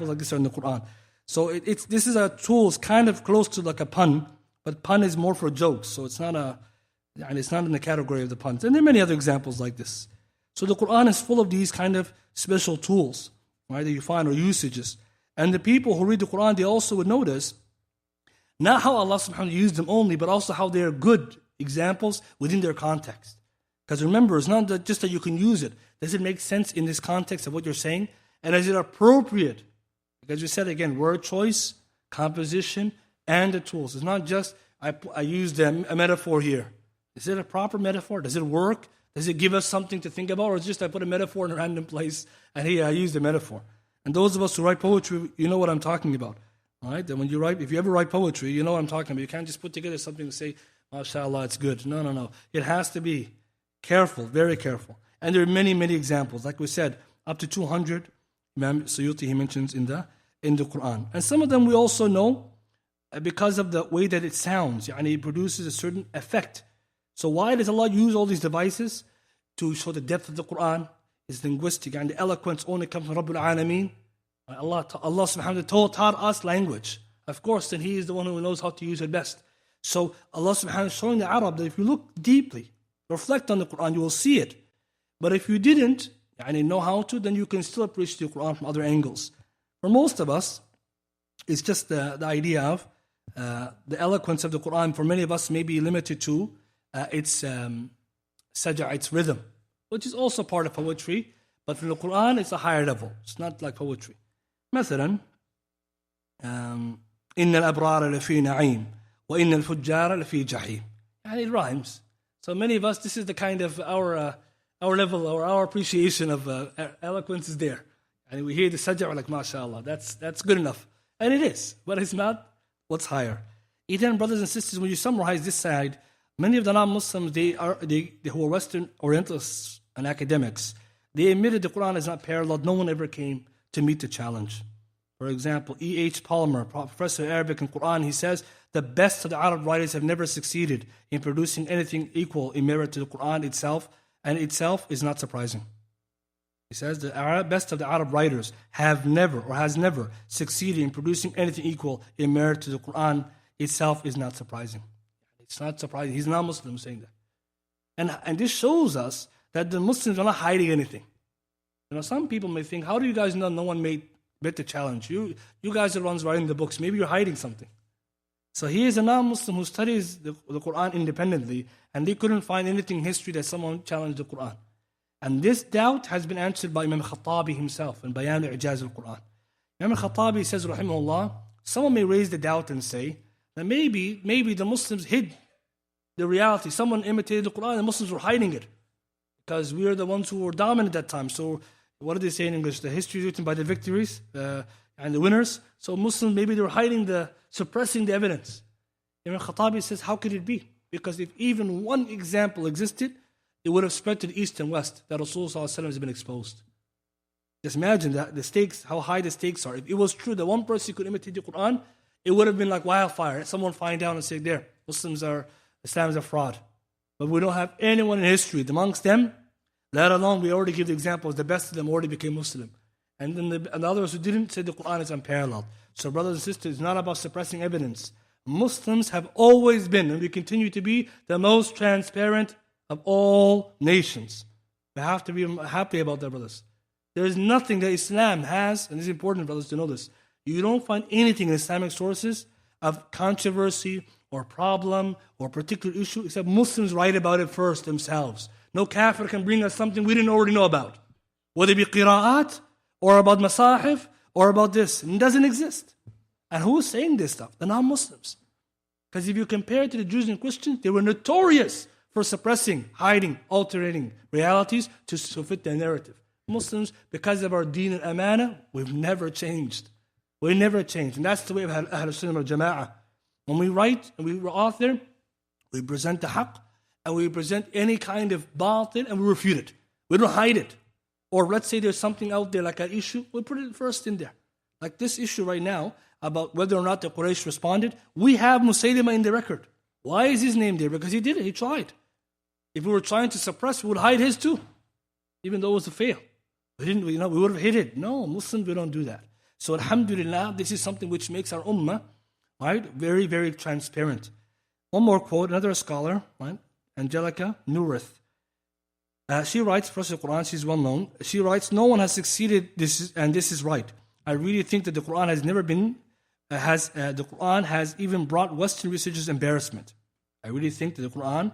like this are in the Qur'an. So this is a tool, it's kind of close to like a pun, but pun is more for jokes. So it's not in the category of the puns. And there are many other examples like this. So the Qur'an is full of these kind of special tools, right, that you find, or usages. And the people who read the Qur'an, they also would notice not how Allah subhanahu wa ta'ala used them only, but also how they are good examples within their context. Because remember, it's not just that you can use it. Does it make sense in this context of what you're saying? And is it appropriate? Because we said again, word choice, composition, and the tools. It's not just I used a metaphor here. Is it a proper metaphor? Does it work? Does it give us something to think about? Or it's just I put a metaphor in a random place and here I used a metaphor. And those of us who write poetry, you know what I'm talking about. All right? Then when you write, if you ever write poetry, you know what I'm talking about. You can't just put together something and say, MashaAllah, it's good. No. It has to be careful, very careful. And there are many, many examples. Like we said, up to 200, Imam Suyuti, he mentions in the Qur'an. And some of them we also know because of the way that it sounds. It produces a certain effect. So why does Allah use all these devices? To show the depth of the Qur'an, its linguistic, and the eloquence only comes from Rabbul Alameen. Allah subhanahu wa ta'ala taught us language. Of course, then He is the one who knows how to use it best. So Allah subhanahu wa ta'ala is showing the Arab that if you look deeply, reflect on the Qur'an, you will see it. But if you didn't know how to, then you can still appreciate the Qur'an from other angles. For most of us, it's just the idea of the eloquence of the Qur'an. For many of us, may be limited to its saj'a, its rhythm, which is also part of poetry. But from the Qur'an, it's a higher level. It's not like poetry. مثلا إن الأبرار لفي نعيم وإن الفجار لفي جحيم. And it rhymes. So many of us, this is the kind of our level or our appreciation of eloquence is there. And we hear the saj'a, we're like, MashaAllah, that's good enough. And it is, but it's not what's higher. Then, brothers and sisters, when you summarize this side, many of the non-Muslims, who are Western Orientalists and academics, they admitted the Qur'an is not paralleled. No one ever came to meet the challenge. For example, E.H. Palmer, professor of Arabic and Qur'an, he says, the best of the Arab writers have never succeeded in producing anything equal in merit to the Qur'an itself, and itself is not surprising. He says the best of the Arab writers have never or has never succeeded in producing anything equal in merit to the Qur'an itself is not surprising. It's not surprising. He's not Muslim saying that. And this shows us that the Muslims are not hiding anything. Some people may think, how do you guys know no one met the challenge? You guys are the ones writing the books. Maybe you're hiding something. So he is a non-Muslim who studies the Qur'an independently, and they couldn't find anything in history that someone challenged the Qur'an. And this doubt has been answered by Imam Khattabi himself in Bayan إعجاز القرآن. Imam Khattabi says, rahimahullah, someone may raise the doubt and say that maybe the Muslims hid the reality. Someone imitated the Qur'an, and the Muslims were hiding it because we are the ones who were dominant at that time. So what do they say in English? The history is written by the victories and the winners. So Muslims, maybe they were suppressing the evidence. Imam Khattabi says, how could it be? Because if even one example existed, it would have spread to the east and west that Rasulullah has been exposed. Just imagine that the stakes, how high the stakes are. If it was true that one person could imitate the Qur'an, it would have been like wildfire. Someone find out and say, there, Islam is a fraud. But we don't have anyone in history amongst them, let alone we already give the examples, the best of them already became Muslim. And then the others who didn't say the Qur'an is unparalleled. So brothers and sisters, it's not about suppressing evidence. Muslims have always been, and we continue to be, the most transparent of all nations. We have to be happy about that, brothers. There is nothing that Islam has, and it's important, brothers, to know this. You don't find anything in Islamic sources of controversy or problem or particular issue except Muslims write about it first themselves. No kafir can bring us something we didn't already know about. Whether it be qira'at or about masahif or about this. It doesn't exist. And who is saying this stuff? The non-Muslims. Because if you compare it to the Jews and Christians, they were notorious for suppressing, hiding, altering realities to fit their narrative. Muslims, because of our deen and amana, we've never changed. We never changed. And that's the way of Ahl Sunnah wal Jama'ah. When we write and we author, we present the haqq and we present any kind of batil and we refute it. We don't hide it. Or let's say there's something out there like an issue, we put it first in there. Like this issue right now about whether or not the Quraysh responded, we have Musaylimah in the record. Why is his name there? Because he did it, he tried. If we were trying to suppress, we would hide his too, even though it was a fail. We would have hid it. No, Muslims, we don't do that. So alhamdulillah, this is something which makes our ummah, right, very, very transparent. One more quote, another scholar, right, Angelica Nurith. She writes, Professor of Qur'an, she's well known. She writes, no one has succeeded, and this is right. I really think that the Qur'an has never been, the Qur'an has even brought Western researchers embarrassment. I really think that the Qur'an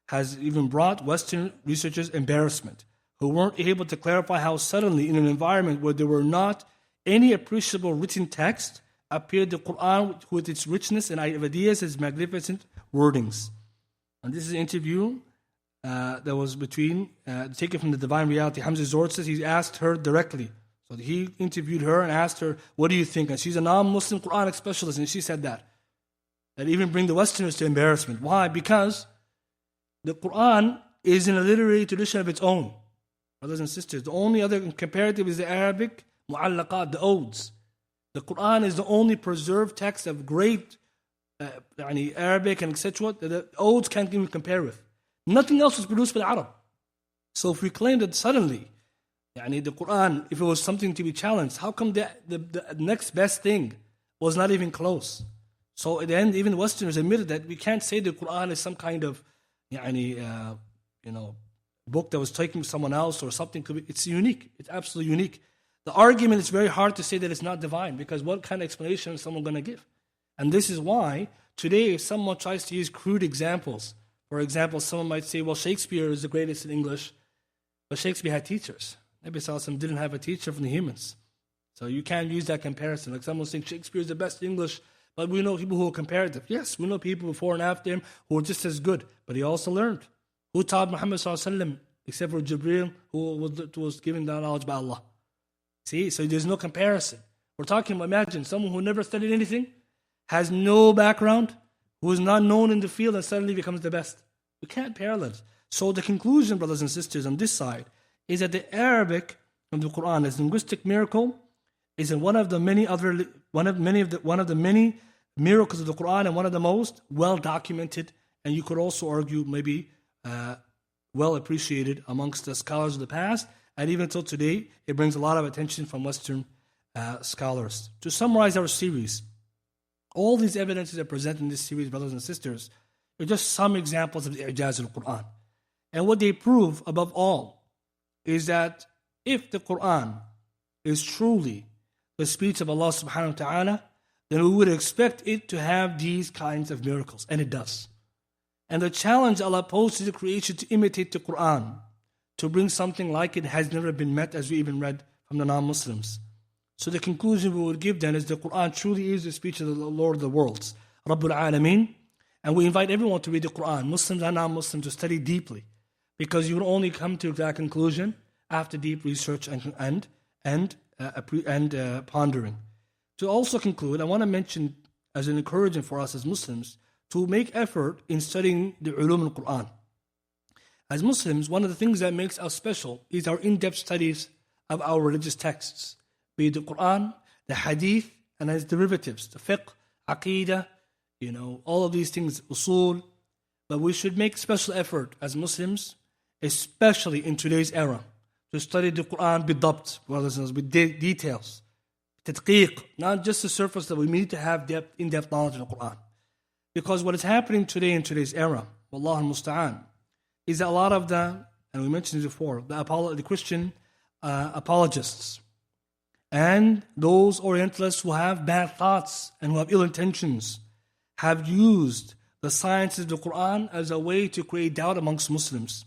has even brought Western researchers embarrassment, who weren't able to clarify how suddenly in an environment where there were not any appreciable written text appeared the Qur'an with its richness and ideas, its magnificent wordings. And this is an interview that was taken from the Divine Reality. Hamza Zord says he asked her directly. So he interviewed her and asked her, what do you think? And she's a non-Muslim Quranic specialist, and she said that even bring the Westerners to embarrassment. Why? Because the Qur'an is in a literary tradition of its own. Brothers and sisters, the only other comparative is the Arabic mu'allaqat, the odes. The Qur'an is the only preserved text of great Arabic and etc. that the odes can't even compare with. Nothing else was produced by the Arab. So if we claim that suddenly, the Qur'an, if it was something to be challenged, how come the next best thing was not even close? So at the end, even Westerners admitted that we can't say the Qur'an is some kind of book that was taken from someone else or something. It's unique. It's absolutely unique. The argument is very hard to say that it's not divine, because what kind of explanation is someone going to give? And this is why today if someone tries to use crude examples, for example, someone might say, well, Shakespeare is the greatest in English, but Shakespeare had teachers. Nabi Sallallahu Alaihi Wasallam didn't have a teacher from the humans. So you can't use that comparison. Like someone saying Shakespeare is the best in English, but we know people who are comparative. Yes, we know people before and after him who were just as good, but he also learned. Who taught Muhammad Sallallahu Alaihi Wasallam except for Jibreel, who was given that knowledge by Allah? See, so there's no comparison. We're talking about, imagine, someone who never studied anything, has no background, who is not known in the field and suddenly becomes the best. We can't parallel it. So the conclusion, brothers and sisters, on this side, is that the Arabic of the Qur'an, as linguistic miracle, is one of the many miracles of the Qur'an and one of the most well documented, and you could also argue maybe well appreciated amongst the scholars of the past, and even until today, it brings a lot of attention from Western scholars. To summarize our series, all these evidences that are presented in this series, brothers and sisters, are just some examples of the i'jaz of the Qur'an. And what they prove, above all, is that if the Qur'an is truly the speech of Allah subhanahu wa ta'ala, then we would expect it to have these kinds of miracles, and it does. And the challenge Allah posed to the creation to imitate the Qur'an, to bring something like it, has never been met, as we even read from the non-Muslims. So the conclusion we would give then is the Qur'an truly is the speech of the Lord of the worlds, Rabbul Alameen. And we invite everyone to read the Qur'an, Muslims and non-Muslims, to study deeply, because you will only come to that conclusion after deep research and pondering. To also conclude, I want to mention as an encouragement for us as Muslims to make effort in studying the ulum al-Qur'an. As Muslims, one of the things that makes us special is our in-depth studies of our religious texts, be it the Qur'an, the Hadith, and its derivatives, the fiqh, aqeedah, all of these things, usul. But we should make special effort as Muslims, especially in today's era, to study the Qur'an bidabt, brothers and sisters, with details, tadqiq, not just the surface level. We need to have in-depth knowledge of the Qur'an. Because what is happening today in today's era, wallahu al-musta'an, is that a lot of and we mentioned it before, the Christian apologists and those Orientalists who have bad thoughts and who have ill intentions have used the sciences of the Qur'an as a way to create doubt amongst Muslims.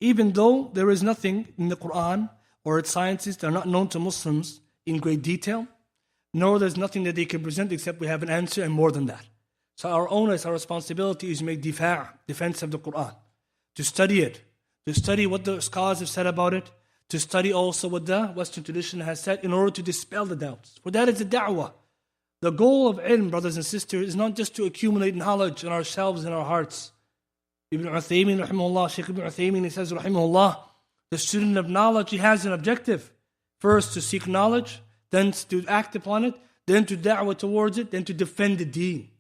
Even though there is nothing in the Qur'an or its sciences that are not known to Muslims in great detail, nor there's nothing that they can present except we have an answer and more than that. So our onus, our responsibility is to make defense of the Qur'an, to study it, to study what the scholars have said about it, to study also what the Western tradition has said in order to dispel the doubts. For that is the da'wah. The goal of ilm, brothers and sisters, is not just to accumulate knowledge in ourselves and our hearts. Ibn Uthaymin, rahimahullah, Shaykh Ibn Uthaymin, he says, rahimahullah, the student of knowledge, he has an objective. First, to seek knowledge, then to act upon it, then to da'wah towards it, then to defend the deen.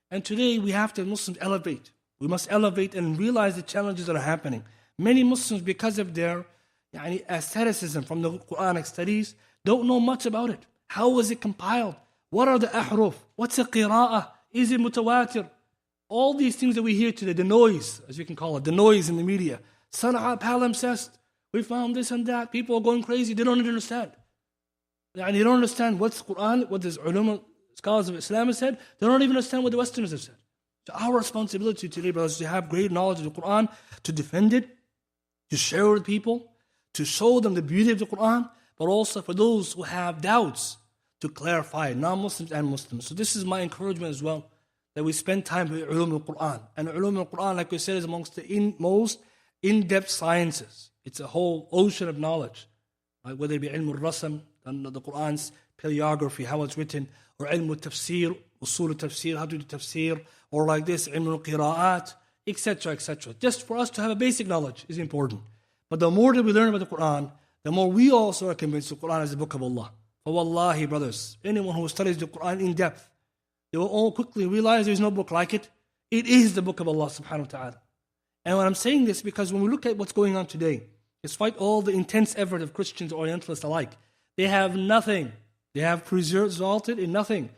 And today we have to, Muslims, elevate. We must elevate and realize the challenges that are happening. Many Muslims, because of their asceticism from the Quranic studies, don't know much about it. How was it compiled? What are the ahruf? What's a qira'ah? Is it mutawatir? All these things that we hear today, the noise, as you can call it, the noise in the media. Sana'a palimpsest. We found this and that. People are going crazy. They don't even understand. They don't understand what's Qur'an, what the scholars of Islam have said. They don't even understand what the Westerners have said. So our responsibility today, brothers, is to have great knowledge of the Qur'an, to defend it, to share with people, to show them the beauty of the Qur'an, but also for those who have doubts, to clarify, non-Muslims and Muslims. So this is my encouragement as well, that we spend time with ulum al-Qur'an. And ulum al-Qur'an, like we said, is amongst the most in-depth sciences. It's a whole ocean of knowledge, right? Whether it be ilm al-rasam, the Qur'an's paleography, how it's written, or ilm al-tafsir, usul al-tafsir, how to do tafsir, or like this, ilm al-qira'at, etc., etc. Just for us to have a basic knowledge is important. But the more that we learn about the Qur'an, the more we also are convinced the Qur'an is the book of Allah. For wallahi, brothers, anyone who studies the Qur'an in depth, they will all quickly realize there is no book like it. It is the book of Allah subhanahu wa ta'ala. And when I'm saying this, because when we look at what's going on today, despite all the intense effort of Christians or Orientalists alike, they have nothing. They have resulted in nothing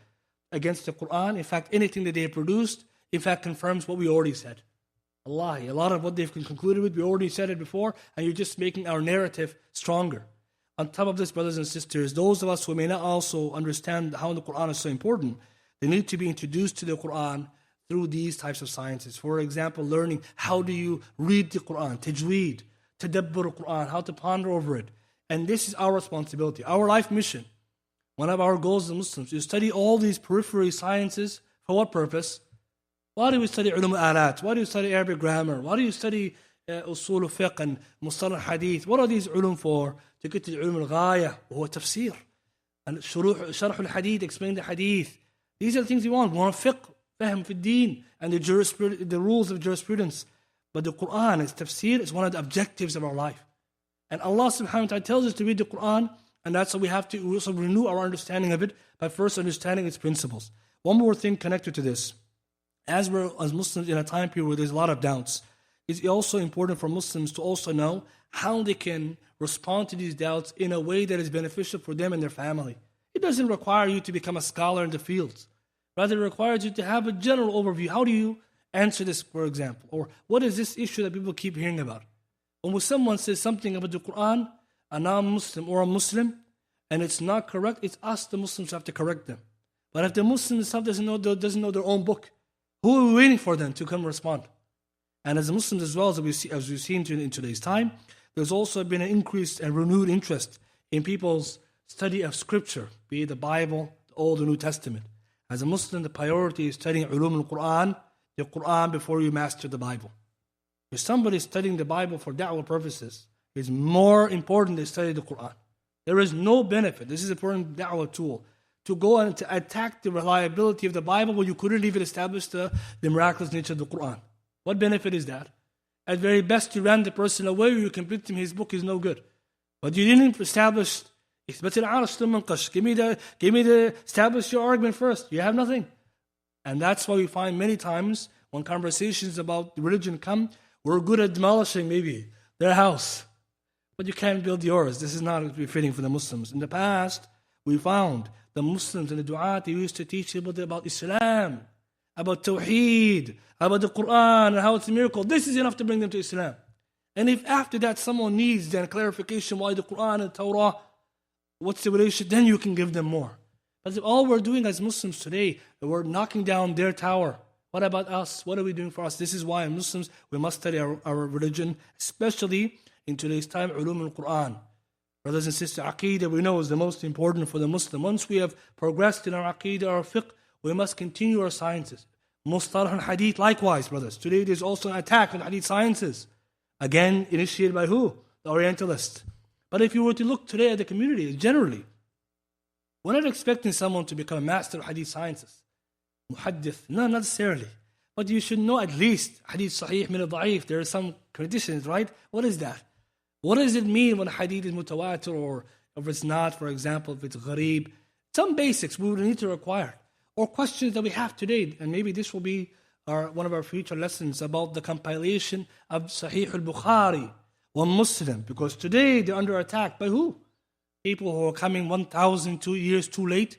against the Qur'an. In fact, anything that they have produced, in fact, confirms what we already said. Allah, a lot of what they've concluded with, we already said it before, and you're just making our narrative stronger. On top of this, brothers and sisters, those of us who may not also understand how the Qur'an is so important, they need to be introduced to the Qur'an through these types of sciences. For example, learning how do you read the Qur'an, tajweed, tadabbur Qur'an, how to ponder over it. And this is our responsibility, our life mission. One of our goals as Muslims is to study all these periphery sciences. For what purpose? Why do we study ulum al-alat? Why do you study Arabic grammar? Why do you study usul al-fiqh and mustalah hadith? What are these ulum for? To get to ulum al-ghaya, or tafsir. and sharh al-hadith, explain the hadith. These are the things we want. We want fiqh, fahm fi din, and the rules of jurisprudence. But the Qur'an, its tafsir, is one of the objectives of our life. And Allah subhanahu wa ta'ala tells us to read the Qur'an, and that's why we have to also renew our understanding of it by first understanding its principles. One more thing connected to this. As Muslims in a time period where there's a lot of doubts, it's also important for Muslims to also know how they can respond to these doubts in a way that is beneficial for them and their family. It doesn't require you to become a scholar in the fields. Rather, it requires you to have a general overview. How do you answer this, for example? Or what is this issue that people keep hearing about? When someone says something about the Qur'an, a non-Muslim or a Muslim, and it's not correct, it's us, the Muslims, who have to correct them. But if the Muslim himself doesn't know their own book, who are we waiting for them to come respond? And as Muslims as well, as we've seen in today's time, there's also been an increased and renewed interest in people's study of Scripture, be it the Bible, the Old and New Testament. As a Muslim, the priority is studying ulum al-Qur'an, the Qur'an before you master the Bible. If somebody is studying the Bible for da'wah purposes, it's more important to study the Qur'an. There is no benefit. This is an important da'wah tool. To go and to attack the reliability of the Bible when you couldn't even establish the miraculous nature of the Qur'an. What benefit is that? At very best, you ran the person away or you convict him his book is no good. But you didn't establish, give me the, establish your argument first. You have nothing. And that's why we find many times when conversations about religion come, we're good at demolishing maybe their house. But you can't build yours. This is not befitting for the Muslims. In the past, we found the Muslims and the du'at, they used to teach people about Islam, about Tawheed, about the Qur'an, and how it's a miracle. This is enough to bring them to Islam. And if after that someone needs then clarification why the Qur'an and Torah, what's the relationship, then you can give them more. But if all we're doing as Muslims today, we're knocking down their tower. What about us? What are we doing for us? This is why as Muslims, we must study our religion, especially in today's time, ulum al-Qur'an. Brothers and sisters, Aqeedah we know is the most important for the Muslim. Once we have progressed in our Aqeedah, our fiqh, we must continue our sciences. Mustalah and Hadith, likewise, brothers. Today there's also an attack on Hadith sciences. Again, initiated by who? The Orientalists. But if you were to look today at the community, generally, we're not expecting someone to become a master of Hadith sciences. Muhaddith, no, not necessarily. But you should know at least Hadith Sahih min al-Da'if. There are some conditions, right? What is that? What does it mean when hadith is mutawatir or if it's not, for example, if it's gharib? Some basics we would need to acquire. Or questions that we have today, and maybe this will be one of our future lessons about the compilation of Sahih al-Bukhari or Muslim. Because today they're under attack by who? People who are coming 1,002 years too late.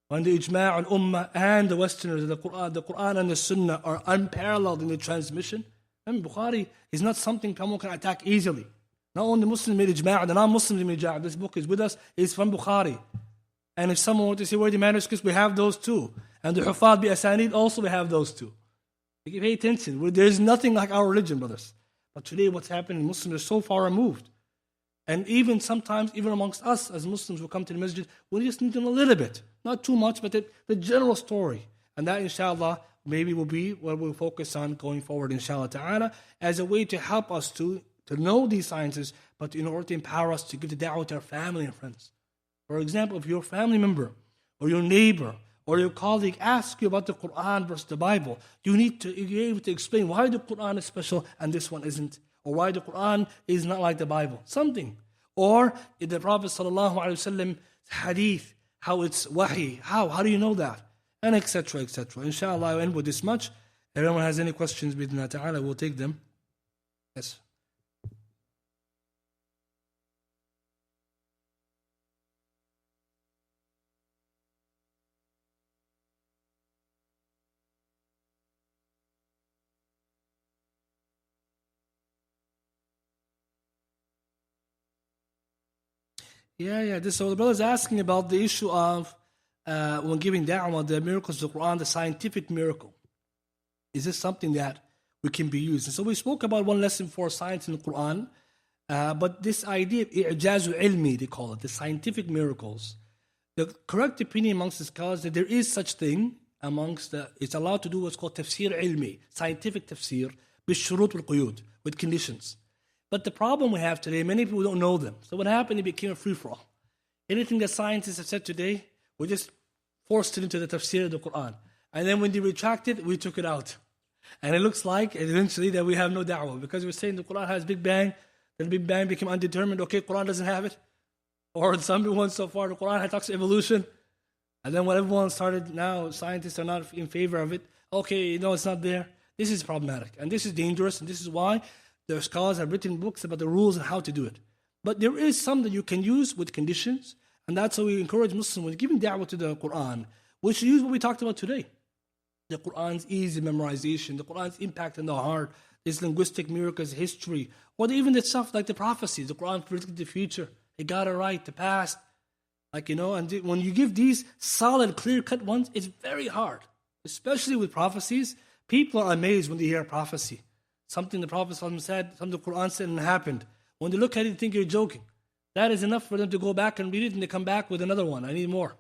When the ijma' al-ummah and the Westerners, the Qur'an and the Sunnah are unparalleled in the transmission. And Bukhari is not something someone can attack easily. Not only Muslims made ijma', the non-Muslims made ijma'. This book is with us, it's from Bukhari. And if someone wants to say where the manuscripts, we have those too. And the Hufad bi Asanid, also we have those too. You pay attention. There's nothing like our religion, brothers. But today what's happening, Muslims are so far removed. And even sometimes, even amongst us as Muslims who come to the masjid, we just need to know a little bit. Not too much, but the general story. And that, inshallah, maybe will be what we'll focus on going forward, inshallah ta'ala, as a way to help us to know these sciences, but in order to empower us to give the da'wah to our family and friends. For example, if your family member, or your neighbor, or your colleague asks you about the Qur'an versus the Bible, you need to be able to explain why the Qur'an is special and this one isn't, or why the Qur'an is not like the Bible. Something. Or in the Prophet ﷺ hadith, how it's wahi, how do you know that? And etc., etc. Inshallah, I'll end with this much. If anyone has any questions, bidna ta'ala, we'll take them. Yes. Yeah. So the brother's asking about the issue of when giving da'wah, the miracles of the Qur'an, the scientific miracle. Is this something that we can be used? And so we spoke about one lesson for science in the Qur'an, but this idea of i'jaz ilmi, they call it, the scientific miracles. The correct opinion amongst the scholars that there is such thing it's allowed to do what's called tafsir ilmi, scientific tafsir, bishurut wal-quyud, with conditions. But the problem we have today, many people don't know them. So what happened, it became a free-for-all. Anything that scientists have said today, we just forced it into the tafsir of the Qur'an. And then when they retracted, we took it out. And it looks like eventually that we have no da'wah, because we're saying the Qur'an has Big Bang, then Big Bang became undetermined. Okay, Qur'an doesn't have it. Or some people so far, the Qur'an talks evolution. And then when everyone started, now scientists are not in favor of it. Okay, no, it's not there. This is problematic. And this is dangerous. And this is why the scholars have written books about the rules and how to do it. But there is some that you can use with conditions. And that's how we encourage Muslims when giving da'wah to the Qur'an. We should use what we talked about today. The Qur'an's easy memorization, the Qur'an's impact on the heart, its linguistic miracles, history, or even the stuff like the prophecies. The Qur'an predicted the future. It got it right, the past. And when you give these solid, clear-cut ones, it's very hard. Especially with prophecies, people are amazed when they hear a prophecy. Something the Prophet said, something the Qur'an said and happened. When they look at it, they think you're joking. That is enough for them to go back and read it, and they come back with another one. I need more.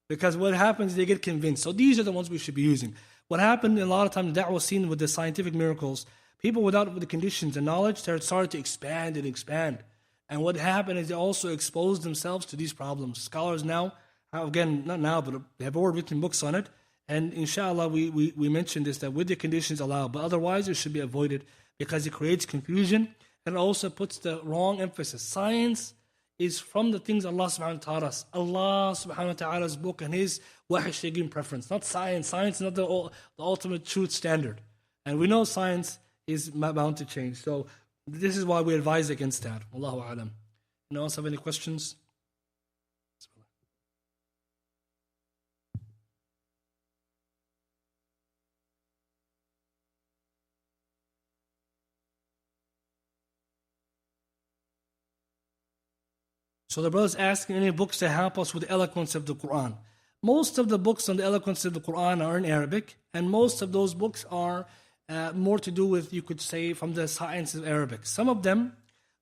Because what happens, they get convinced. So these are the ones we should be using. What happened a lot of times, that was seen with the scientific miracles. People without the conditions and knowledge started to expand and expand. And what happened is they also exposed themselves to these problems. Scholars now, again, not now, but they have already written books on it. And inshallah, we mentioned this, that with the conditions allowed. But otherwise, it should be avoided because it creates confusion and also puts the wrong emphasis. Science is from the things Allah subhanahu wa ta'ala taught us. Allah subhanahu wa ta'ala's book and His wahy should give preference. Not science. Science is not the ultimate truth standard. And we know science is bound to change. So this is why we advise against that. Wallahu a'lam. Anyone else have any questions? So the brother's asking any books to help us with the eloquence of the Qur'an. Most of the books on the eloquence of the Qur'an are in Arabic, and most of those books are more to do with, you could say, from the science of Arabic. Some of them,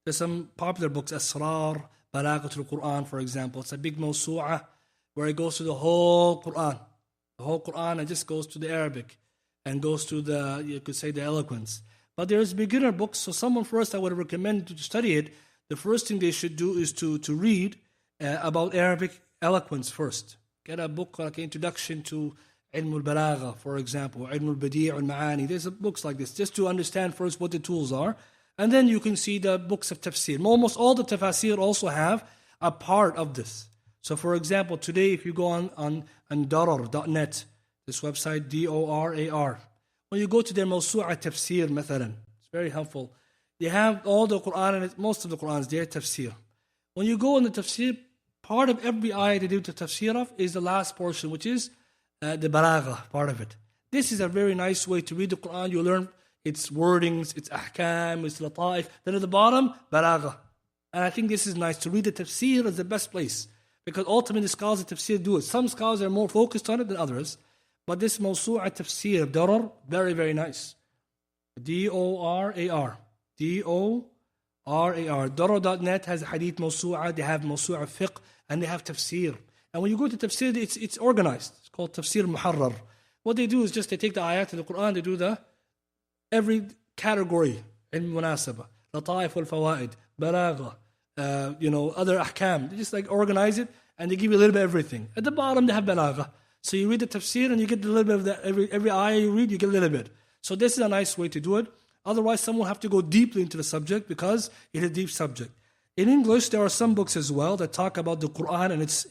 there's some popular books, Asrar, Balaghatul Qur'an, for example. It's a big mawsu'ah where it goes to the whole Qur'an. The whole Qur'an, and just goes to the Arabic and goes to the, you could say, the eloquence. But there's beginner books, so someone first I would recommend to study it. The first thing they should do is to read about Arabic eloquence first. Get a book like an introduction to Ilm al-Balagha, for example, Ilm al-Badi' al-Ma'ani. There's books like this, just to understand first what the tools are. And then you can see the books of tafsir. Almost all the tafsir also have a part of this. So for example, today if you go on darar.net, this website, D-O-R-A-R, when you go to their Mawsu'a Tafsir, مثلا, it's very helpful. They have all the Qur'an, and most of the Qur'an is their tafsir. When you go in the tafsir, part of every ayah they do the tafsir of is the last portion, which is the balagha, part of it. This is a very nice way to read the Qur'an. You learn its wordings, its ahkam, its lata'if. Then at the bottom, balagha. And I think this is nice. To read the tafsir is the best place. Because ultimately the scholars of tafsir do it. Some scholars are more focused on it than others. But this Mawsu'a Tafsir, Darar, very, very nice. D-O-R-A-R. D-O-R-A-R. Darar.net has a hadith Mawsu'a, they have Mawsu'a fiqh, and they have tafsir. And when you go to tafsir, it's organized. It's called Tafsir Muharrar. What they do is just they take the ayat of the Qur'an, they do every category in munasaba. Lata'if wal-fawaid, balagha, other ahkam. They just like organize it, and they give you a little bit of everything. At the bottom, they have balagha. So you read the tafsir, and you get a little bit of that. Every ayah you read, you get a little bit. So this is a nice way to do it. Otherwise, someone will have to go deeply into the subject because it is a deep subject. In English, there are some books as well that talk about the Qur'an and its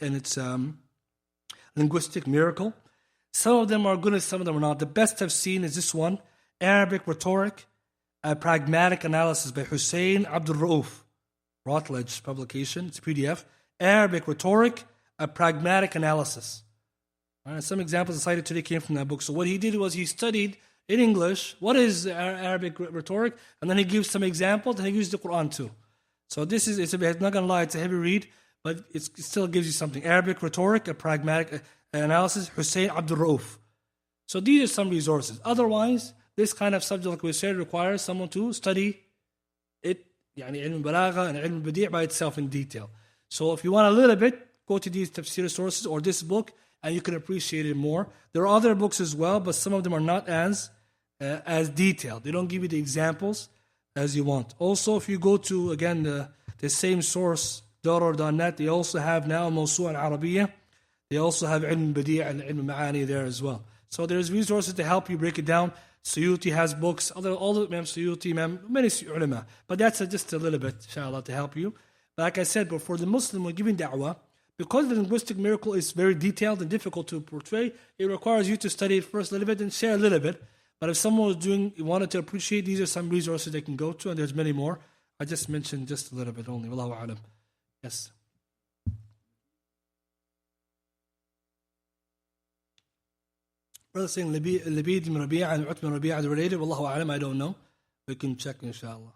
linguistic miracle. Some of them are good and some of them are not. The best I've seen is this one, Arabic Rhetoric, a Pragmatic Analysis by Hussein Abdul Rauf, Routledge publication, it's a PDF. Arabic Rhetoric, a Pragmatic Analysis. Some examples I cited today came from that book. So what he did was he studied in English what is Arabic rhetoric, and then he gives some examples, and he uses the Qur'an too. So this is, I'm not going to lie, it's a heavy read, but it still gives you something. Arabic Rhetoric, a Pragmatic Analysis, Hussein Abdul Rauf. So these are some resources. Otherwise, this kind of subject, like we said, requires someone to study it, Ilm al-Balagha and Ilm al-Badi' by itself in detail. So if you want a little bit, go to these tafsir sources or this book, and you can appreciate it more. There are other books as well, but some of them are not as detailed. They don't give you the examples as you want. Also, if you go to, again, the same source Doror.net. They also have now Mawsu' al-Arabiya. They also have Ilm Badi' and Ilm Ma'ani there as well. So there's resources to help you break it down. Suyuti has books, all the Imam Suyuti, many ulama. But that's just a little bit, inshallah, to help you. But like I said, but for the Muslim when giving da'wah, because the linguistic miracle is very detailed and difficult to portray, it requires you to study it first a little bit and share a little bit. But if someone wanted to appreciate, these are some resources they can go to, and there's many more. I just mentioned just a little bit only. Wallahu a'lam. Yes. Brother saying Labid ibn Rabi'a and Utman Rabi'a are related. Wallahu a'lam, I don't know. We can check, inshallah.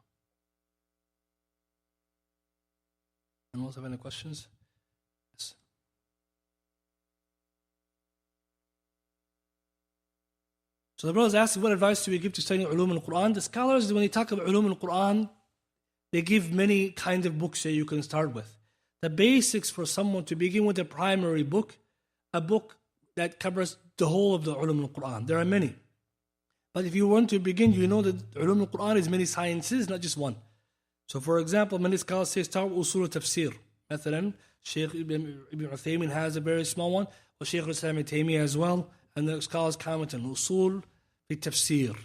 Anyone else have any questions? Yes. So the brother is asking, what advice do we give to studying ulum al-Quran? The scholars, when they talk about ulum al-Quran, they give many kinds of books that you can start with. The basics for someone to begin with a primary book, a book that covers the whole of the ulum al-Quran. There are many. But if you want to begin, you know that ulum al-Quran is many sciences, not just one. So for example, many scholars say start with usul al-tafsir. Mathalan, Shaykh Ibn Uthaymin has a very small one, or Shaykh al-Islam Ibn Taymiyyah as well, and the scholars comment on usul al-tafsir.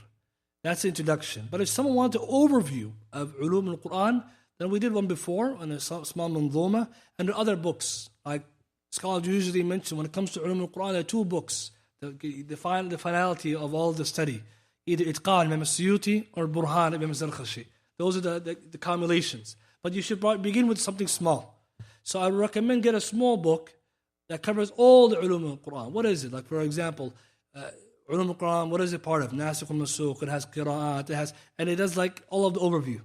That's the introduction. But if someone wants an overview of ulum al-Quran, then we did one before, on a small manzuma, and there are other books. Like scholars usually mention, when it comes to ulum al-Quran, there are two books. The finality of all the study. Either Itqan, Imam Suyuti, or Burhan, Imam Zarkashi. Those are the accumulations. But you should begin with something small. So I recommend get a small book that covers all the ulum al-Quran. What is it? Like for example, ulum al-Quran, what is it part of? Nasikh al-Masukh, it has qira'at, and it does like all of the overview.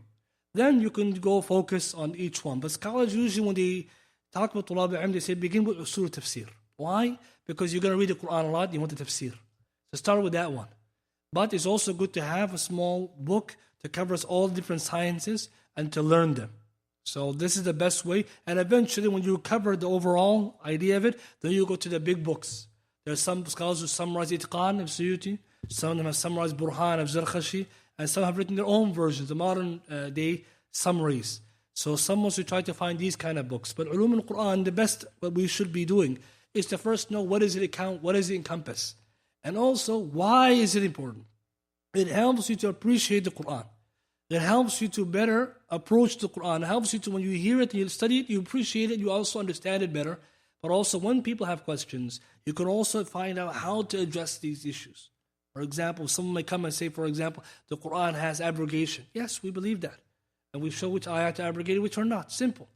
Then you can go focus on each one. But scholars usually when they talk about Tulab al-Ilm, they say begin with usul tafsir. Why? Because you're going to read the Quran a lot, you want the tafsir. So start with that one. But it's also good to have a small book that covers all different sciences and to learn them. So this is the best way. And eventually when you cover the overall idea of it, then you go to the big books. There are some scholars who summarize Itqan of Suyuti, some of them have summarized Burhan of Zarkashi, and some have written their own versions, the modern day summaries. So someone should try to find these kind of books. But ulum al-Quran, the best what we should be doing is to first know what does it account, what does it encompass, and also why is it important. It helps you to appreciate the Quran. It helps you to better approach the Quran. It helps you to, when you hear it and you study it, you appreciate it, you also understand it better. But also when people have questions, you can also find out how to address these issues. For example, someone may come and say, for example, the Quran has abrogation. Yes, we believe that. And we show which ayat to abrogate, which are not. Simple.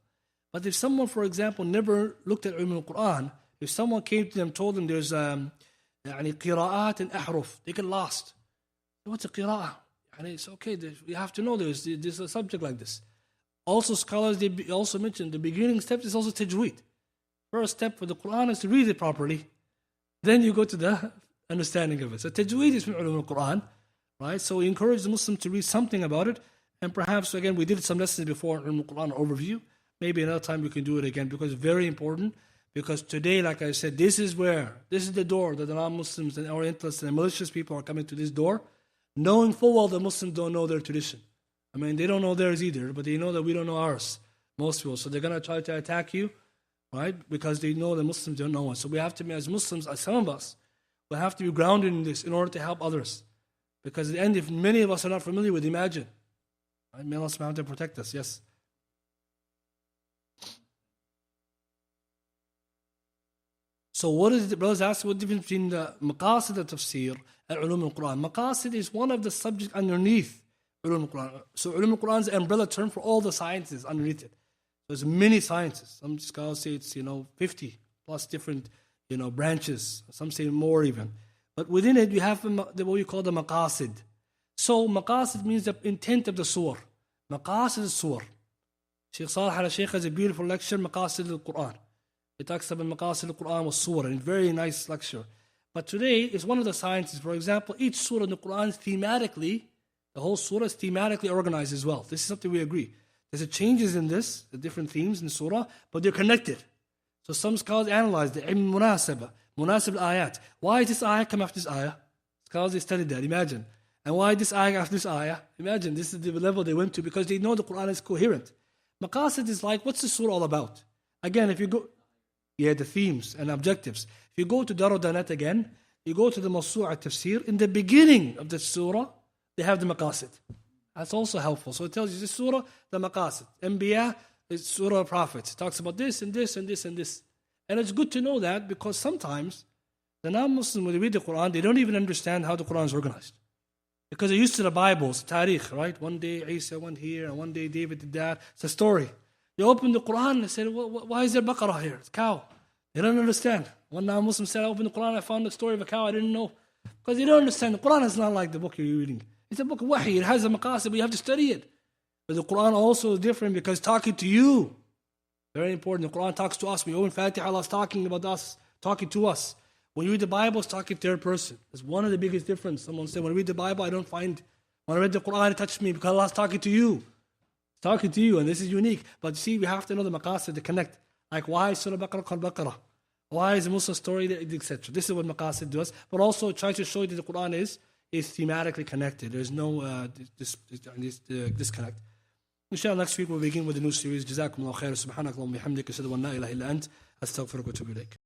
But if someone, for example, never looked at al-Quran, if someone came to them and told them there's qira'at and ahruf, they get lost. What's a qira'ah? And it's okay, you have to know there's a subject like this. Also, scholars, they also mentioned the beginning steps is also tajweed. First step for the Quran is to read it properly. Then you go to the understanding of it. So tajweed is from ulum al-Quran, right? So we encourage the Muslim to read something about it. And perhaps, again, we did some lessons before in al-Quran overview. Maybe another time we can do it again because it's very important. Because today, like I said, this is the door that the non-Muslims and Orientalists and malicious people are coming to this door, knowing full well the Muslims don't know their tradition. I mean, they don't know theirs either, but they know that we don't know ours, most people. So they're going to try to attack you, right? Because they know the Muslims don't know us. So we have to be, as Muslims, as some of us, we have to be grounded in this in order to help others. Because at the end, if many of us are not familiar with, imagine. Right? May Allah subhanahu wa ta'ala protect us, yes. So what is the brothers ask? What the difference between the maqasid al-tafsir and ulum al-Quran? Maqasid is one of the subjects underneath ulum al-Quran. So ulum al-Quran is an umbrella term for all the sciences underneath it. There's many sciences. Some scholars say it's 50 plus different branches. Some say more even. But within it you have what we call the maqasid. So maqasid means the intent of the surah. Maqasid al-surah. Shaykh Salih al-Shaykh has a beautiful lecture, Maqasid al-Quran. He talks about Maqasid al-Quran was surah, and very nice lecture. But today is one of the sciences. For example, each surah in the Quran is thematically, the whole surah is thematically organized as well. This is something we agree. There's changes in this, the different themes in surah, but they're connected. So some scholars analyze the munasaba al-ayat. Why did this ayah come after this ayah? Scholars, they studied that, imagine. And why this ayah after this ayah? Imagine, this is the level they went to because they know the Quran is coherent. Maqasid is like, what's the surah all about? Again, if you go, the themes and objectives. If you go to Darudanat again, you go to the Mawsu'a Tafsir, in the beginning of the surah, they have the maqasid. That's also helpful. So it tells you this surah, the maqasid. Anbiya is surah of prophets. It talks about this and this and this and this. And it's good to know that because sometimes the non-Muslims, when they read the Qur'an, they don't even understand how the Qur'an is organized. Because they're used to the Bibles, tariq, right? One day Isa went here and one day David did that. It's a story. They open the Qur'an and they say, why is there Baqarah here? It's a cow. They don't understand. One non-Muslim said, I opened the Qur'an, I found the story of a cow, I didn't know. Because they don't understand. The Qur'an is not like the book you're reading. It's a book of wahi. It has a maqasid, but you have to study it. But the Qur'an also is different because it's talking to you. Very important. The Qur'an talks to us. We open Fatiha, Allah's talking about us, talking to us. When you read the Bible, it's talking third person. That's one of the biggest differences. Someone said, when I read the Bible, I don't find, when I read the Qur'an, it touched me because Allah's talking to you. It's talking to you, and this is unique. But see, we have to know the maqasid to connect. Like, why is Surah Baqarah called Baqarah? Why is the Muslim story, etc. This is what maqasid does. But also try to show you that the Qur'an is thematically connected. There's no disconnect. Inshallah, next week we'll begin with a new series. Jazakumullah khair. Subhanakallahumma bihamdika. Ashhadu an la ilaha illa ant. Astaghfiruka wa atubu ilayk.